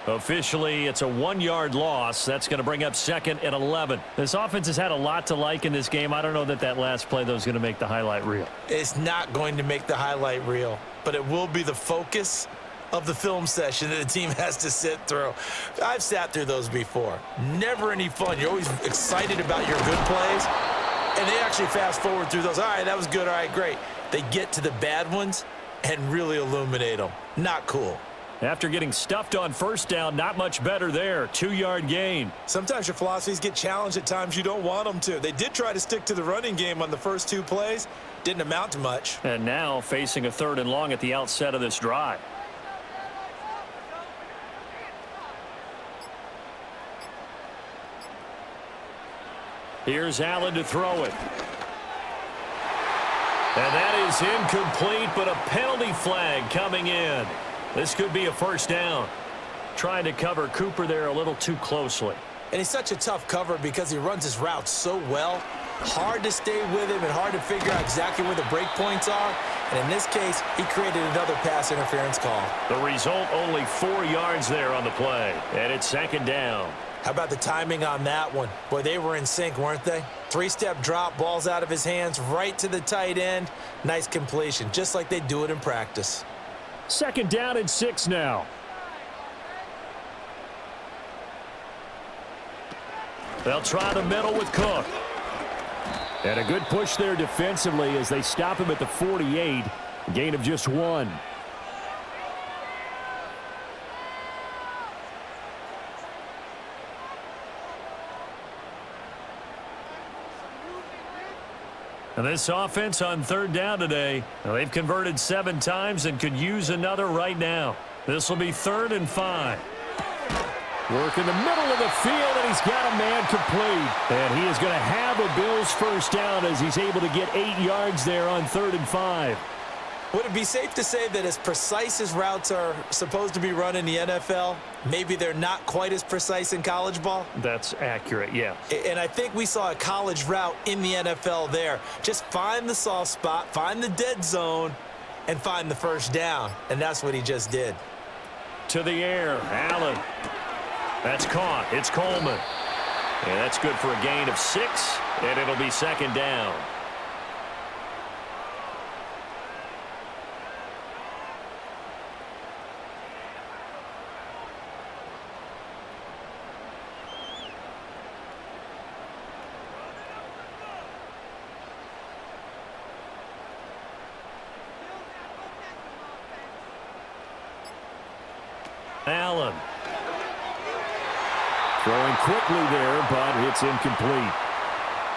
Officially, it's a 1-yard loss. That's going to bring up 2nd and 11. This offense has had a lot to like in this game. I don't know that last play, though, is going to make the highlight reel. It's not going to make the highlight reel, but it will be the focus of the film session that the team has to sit through. I've sat through those before. Never any fun. You're always excited about your good plays, and they actually fast forward through those. All right, that was good. All right, great. They get to the bad ones and really illuminate them. Not cool. After getting stuffed on first down, not much better there. 2-yard gain. Sometimes your philosophies get challenged at times you don't want them to. They did try to stick to the running game on the first 2 plays. Didn't amount to much. And now facing a 3rd and long at the outset of this drive. Here's Allen to throw it. And that is incomplete, but a penalty flag coming in. This could be a first down. Trying to cover Cooper there a little too closely. And he's such a tough cover because he runs his routes so well. Hard to stay with him and hard to figure out exactly where the break points are. And in this case, he created another pass interference call. The result, only 4 yards there on the play. And it's 2nd down. How about the timing on that one? Boy, they were in sync, weren't they? 3-step drop, balls out of his hands, right to the tight end. Nice completion, just like they do it in practice. 2nd down and 6 now. They'll try the middle with Cook. And a good push there defensively as they stop him at the 48. Gain of just 1. And this offense on 3rd down today, they've converted 7 times and could use another right now. This will be 3rd and 5. Work in the middle of the field, and he's got a man complete. And he is going to have a Bills first down as he's able to get 8 yards there on 3rd and 5. Would it be safe to say that as precise as routes are supposed to be run in the NFL, maybe they're not quite as precise in college ball? That's accurate, yeah. And I think we saw a college route in the NFL there. Just find the soft spot, find the dead zone, and find the first down. And that's what he just did. To the air, Allen. That's caught. It's Coleman. And that's good for a gain of 6, and it'll be 2nd down. Allen. Throwing quickly there, but it's incomplete.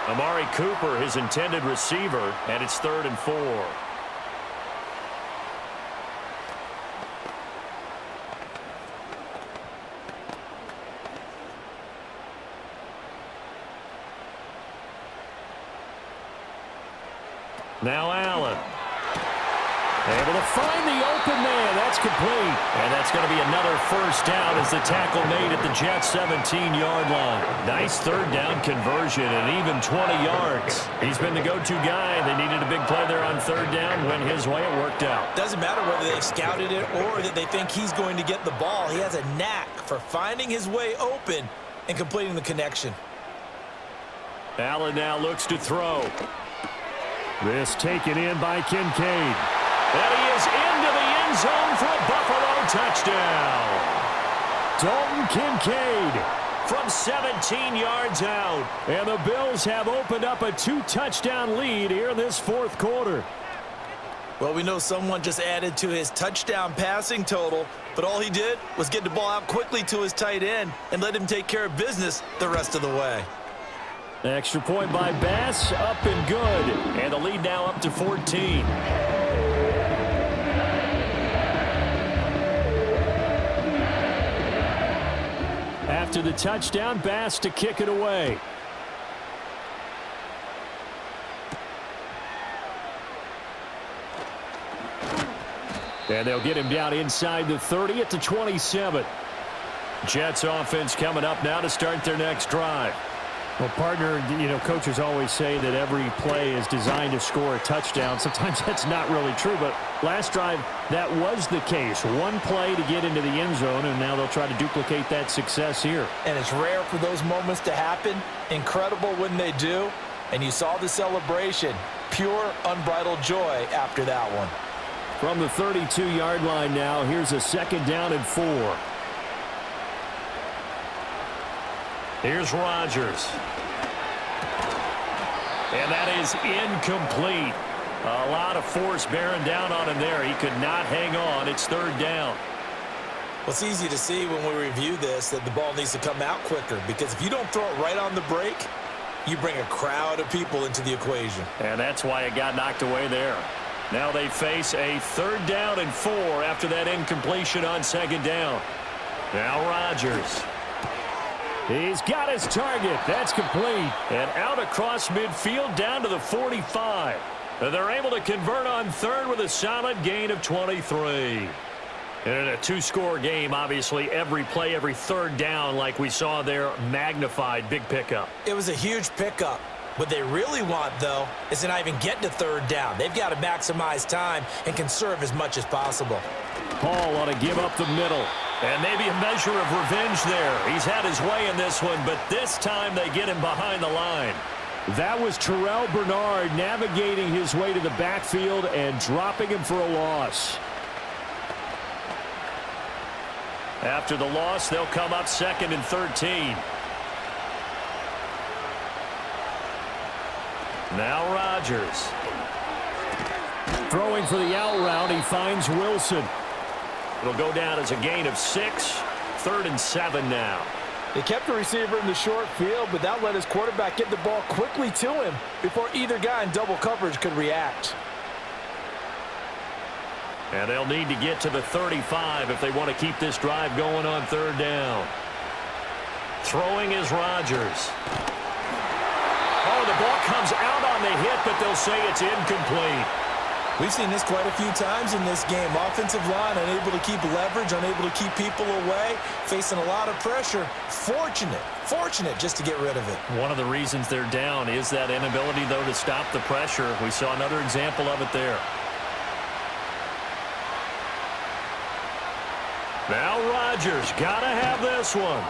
Amari Cooper, his intended receiver, and it's 3rd and 4. Now Allen. Able to find the open man. That's complete. And that's going to be another first down as the tackle made at the Jets' 17-yard line. Nice 3rd down conversion and even 20 yards. He's been the go-to guy. They needed a big play there on 3rd down. Went his way. It worked out. Doesn't matter whether they've scouted it or that they think he's going to get the ball. He has a knack for finding his way open and completing the connection. Allen now looks to throw. This taken in by Kincaid. And he is into the end zone for a Buffalo touchdown. Dalton Kincaid from 17 yards out. And the Bills have opened up a 2-touchdown lead here in this 4th quarter. Well, we know someone just added to his touchdown passing total, but all he did was get the ball out quickly to his tight end and let him take care of business the rest of the way. Extra point by Bass, up and good. And the lead now up to 14. After the touchdown, Bass to kick it away. And they'll get him down inside the 30 at the 27. Jets offense coming up now to start their next drive. Well, partner, you know, coaches always say that every play is designed to score a touchdown. Sometimes that's not really true, but last drive, that was the case. One play to get into the end zone, and now they'll try to duplicate that success here. And it's rare for those moments to happen. Incredible when they do. And you saw the celebration. Pure, unbridled joy after that one. From the 32-yard line now, here's a 2nd down and 4. Here's Rodgers. And that is incomplete. A lot of force bearing down on him there. He could not hang on. It's 3rd down. Well, it's easy to see when we review this that the ball needs to come out quicker, because if you don't throw it right on the break, you bring a crowd of people into the equation. And that's why it got knocked away there. Now they face a 3rd down and 4 after that incompletion on 2nd down. Now Rodgers. He's got his target. That's complete. And out across midfield down to the 45. And they're able to convert on 3rd with a solid gain of 23. And in a 2-score game, obviously, every play, every 3rd down, like we saw there, magnified. Big pickup. It was a huge pickup. What they really want, though, is to not even get to 3rd down. They've got to maximize time and conserve as much as possible. Hall ought to give up the middle. And maybe a measure of revenge there. He's had his way in this one, but this time they get him behind the line. That was Terrell Bernard navigating his way to the backfield and dropping him for a loss. After the loss, they'll come up 2nd and 13. Now Rodgers. Throwing for the out route, he finds Wilson. It'll go down as a gain of 6. 3rd and 7 now. They kept the receiver in the short field, but that let his quarterback get the ball quickly to him before either guy in double coverage could react. And they'll need to get to the 35 if they want to keep this drive going on 3rd down. Throwing is Rodgers. Oh, the ball comes out on the hit, but they'll say it's incomplete. We've seen this quite a few times in this game. Offensive line unable to keep leverage, unable to keep people away, facing a lot of pressure. Fortunate just to get rid of it. One of the reasons they're down is that inability, though, to stop the pressure. We saw another example of it there. Now Rodgers, gotta have this one.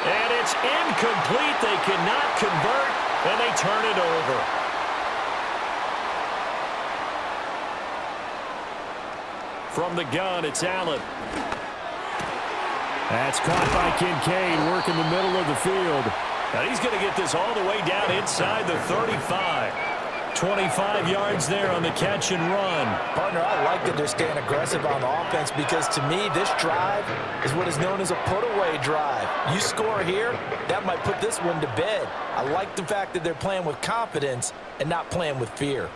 And it's incomplete. They cannot convert, and they turn it over. From the gun, it's Allen. That's caught by Kincaid, working the middle of the field. And he's going to get this all the way down inside the 35. 25 yards there on the catch and run. Partner, I like that they're staying aggressive on offense, because to me, this drive is what is known as a put-away drive. You score here, that might put this one to bed. I like the fact that they're playing with confidence and not playing with fear.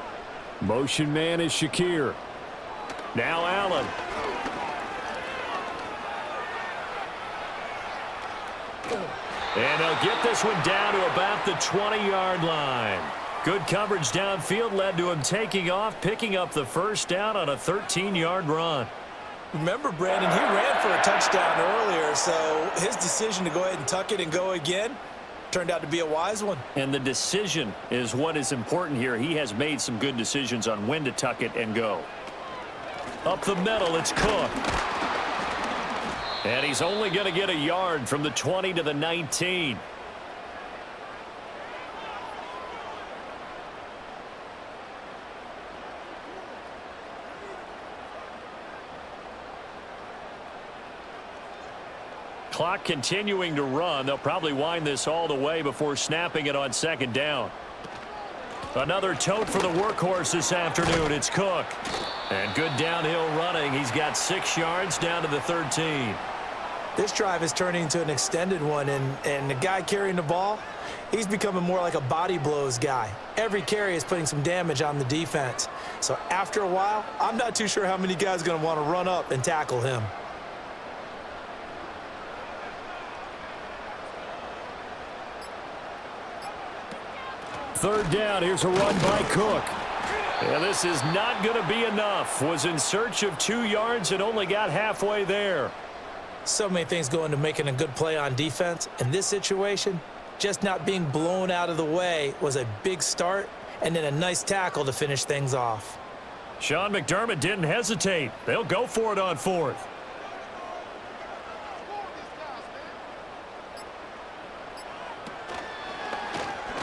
Motion man is Shakir. Now Allen. And they'll get this one down to about the 20-yard line. Good coverage downfield led to him taking off, picking up the 1st down on a 13-yard run. Remember, Brandon, he ran for a touchdown earlier, so his decision to go ahead and tuck it and go again turned out to be a wise one. And the decision is what is important here. He has made some good decisions on when to tuck it and go. Up the middle, it's Cook. And he's only going to get a yard from the 20 to the 19. Clock continuing to run. They'll probably wind this all the way before snapping it on 2nd down. Another tote for the workhorse this afternoon. It's Cook. And good downhill running. He's got 6 yards down to the 13. This drive is turning into an extended one, and the guy carrying the ball, he's becoming more like a body blows guy. Every carry is putting some damage on the defense. So after a while, I'm not too sure how many guys are going to want to run up and tackle him. Third down, here's a run by Cook. Yeah, this is not going to be enough. Was in search of 2 yards and only got halfway there. So many things go into making a good play on defense. In this situation, just not being blown out of the way was a big start, and then a nice tackle to finish things off. Sean McDermott didn't hesitate. They'll go for it on 4th.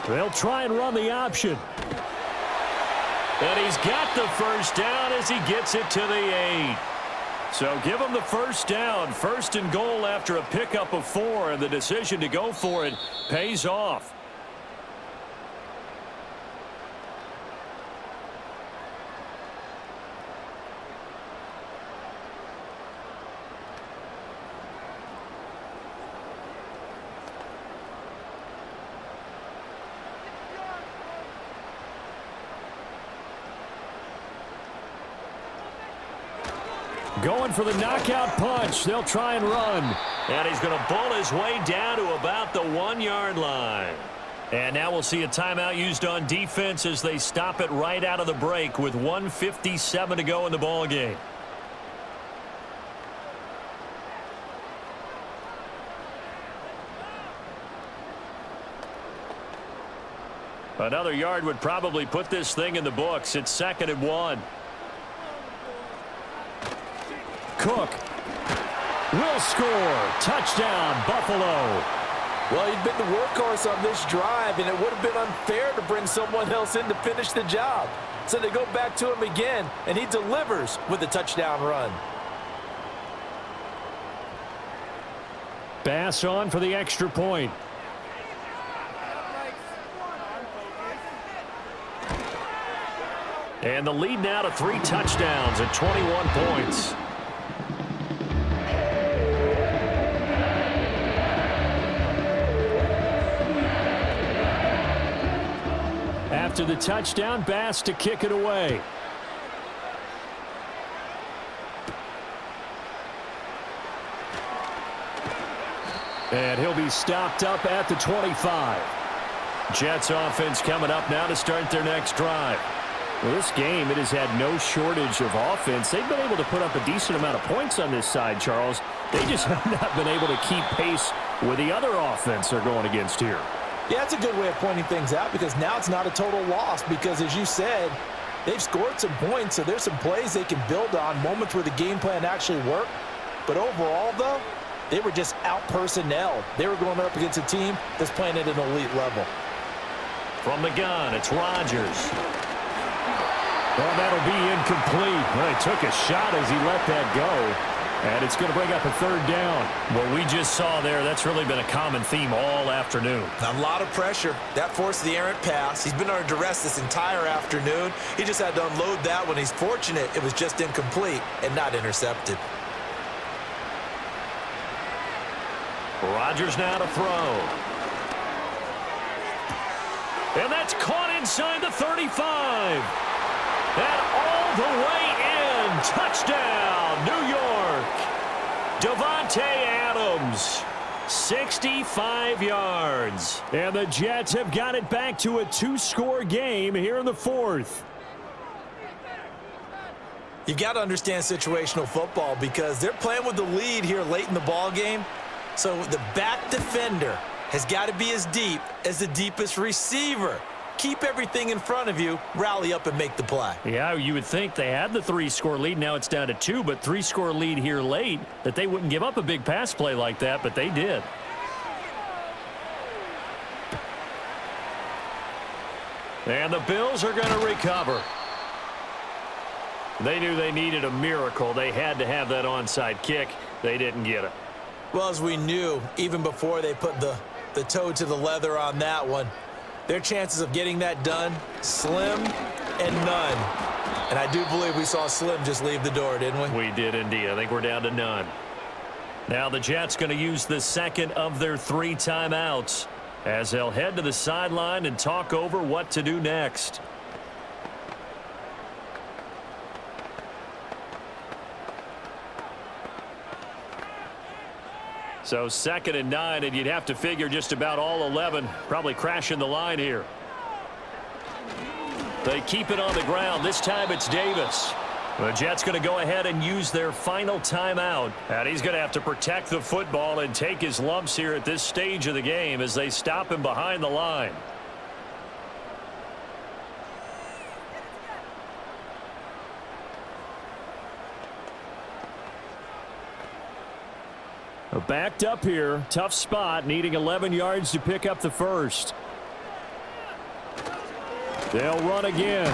They'll try and run the option. And he's got the 1st down as he gets it to the 8. So give him the 1st down. 1st and goal after a pickup of 4, and the decision to go for it pays off. Going for the knockout punch. They'll try and run. And he's going to bull his way down to about the 1-yard line. And now we'll see a timeout used on defense as they stop it right out of the break with 1:57 to go in the ballgame. Another yard would probably put this thing in the books. It's 2nd and 1. Cook will score. Touchdown, Buffalo. Well, he'd been the workhorse on this drive, and it would have been unfair to bring someone else in to finish the job. So they go back to him again, and he delivers with a touchdown run. Bass on for the extra point. And the lead now to 3 touchdowns at 21 points. After the touchdown, Bass to kick it away. And he'll be stopped up at the 25. Jets offense coming up now to start their next drive. Well, this game, it has had no shortage of offense. They've been able to put up a decent amount of points on this side, Charles. They just have not been able to keep pace with the other offense they're going against here. Yeah, that's a good way of pointing things out because now it's not a total loss because, as you said, they've scored some points, so there's some plays they can build on, moments where the game plan actually worked. But overall, though, they were just out-personnel. They were going up against a team that's playing at an elite level. From the gun, it's Rodgers. Well, that'll be incomplete. Well, he took a shot as he let that go. And it's going to bring up a 3rd down. What we just saw there, that's really been a common theme all afternoon. A lot of pressure. That forced the errant pass. He's been under duress this entire afternoon. He just had to unload that one. He's fortunate it was just incomplete and not intercepted. Rodgers now to throw. And that's caught inside the 35. And all the way in. Touchdown, New York. Davante Adams, 65 yards. And the Jets have got it back to a 2-score game here in the 4th. You've got to understand situational football because they're playing with the lead here late in the ball game. So the back defender has got to be as deep as the deepest receiver. Keep everything in front of you, rally up and make the play. Yeah, you would think they had the 3-score lead. Now it's down to 2, but 3-score lead here late, that they wouldn't give up a big pass play like that, but they did. And the Bills are going to recover. They knew they needed a miracle. They had to have that onside kick. They didn't get it. Well, as we knew, even before they put the toe to the leather on that one, their chances of getting that done, slim and none. And I do believe we saw Slim just leave the door, didn't we? We did indeed. I think we're down to none. Now the Jets going to use the 2nd of their 3 timeouts as they'll head to the sideline and talk over what to do next. So 2nd and 9, and you'd have to figure just about all 11 probably crashing the line here. They keep it on the ground. This time it's Davis. The Jets going to go ahead and use their final timeout. And he's going to have to protect the football and take his lumps here at this stage of the game as they stop him behind the line. Backed up here. Tough spot. Needing 11 yards to pick up the 1st. They'll run again.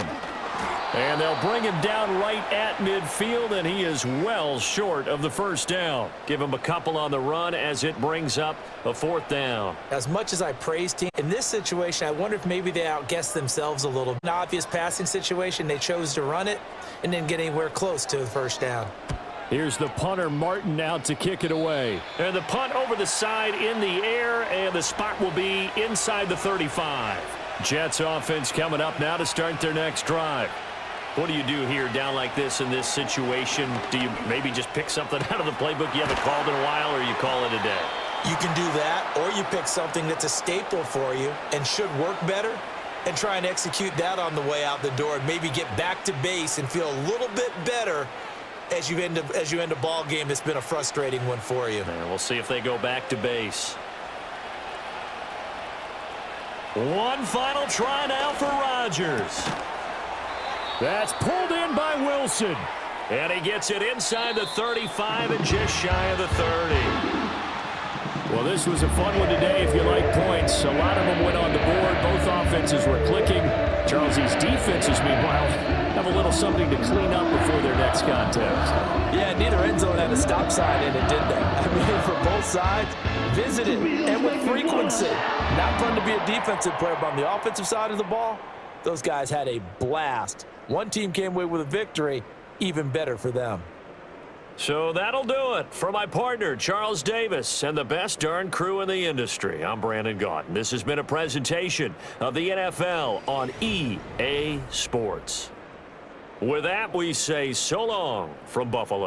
And they'll bring him down right at midfield, and he is well short of the 1st down. Give him a couple on the run as it brings up a 4th down. As much as I praise team, in this situation, I wonder if maybe they outguessed themselves a little. An obvious passing situation, they chose to run it and didn't get anywhere close to the 1st down. Here's the punter, Martin, out to kick it away. And the punt over the side in the air, and the spot will be inside the 35. Jets offense coming up now to start their next drive. What do you do here down like this in this situation? Do you maybe just pick something out of the playbook you haven't called in a while, or you call it a day? You can do that, or you pick something that's a staple for you and should work better and try and execute that on the way out the door and maybe get back to base and feel a little bit better as you end a ball game that's been a frustrating one for you. And we'll see if they go back to base. One final try now for Rodgers. That's pulled in by Wilson. And he gets it inside the 35 and just shy of the 30. Well, this was a fun one today if you like points. A lot of them went on the board. Both offenses were clicking. Charles, these defenses, meanwhile, have a little something to clean up before their next contest. Yeah, neither end zone had a stop sign in it, did they? I mean, for both sides, visited and with frequency. Not fun to be a defensive player, but on the offensive side of the ball, those guys had a blast. One team came away with a victory, even better for them. So that'll do it for my partner, Charles Davis, and the best darn crew in the industry. I'm Brandon Gaudin. This has been a presentation of the NFL on EA Sports. With that, we say so long from Buffalo.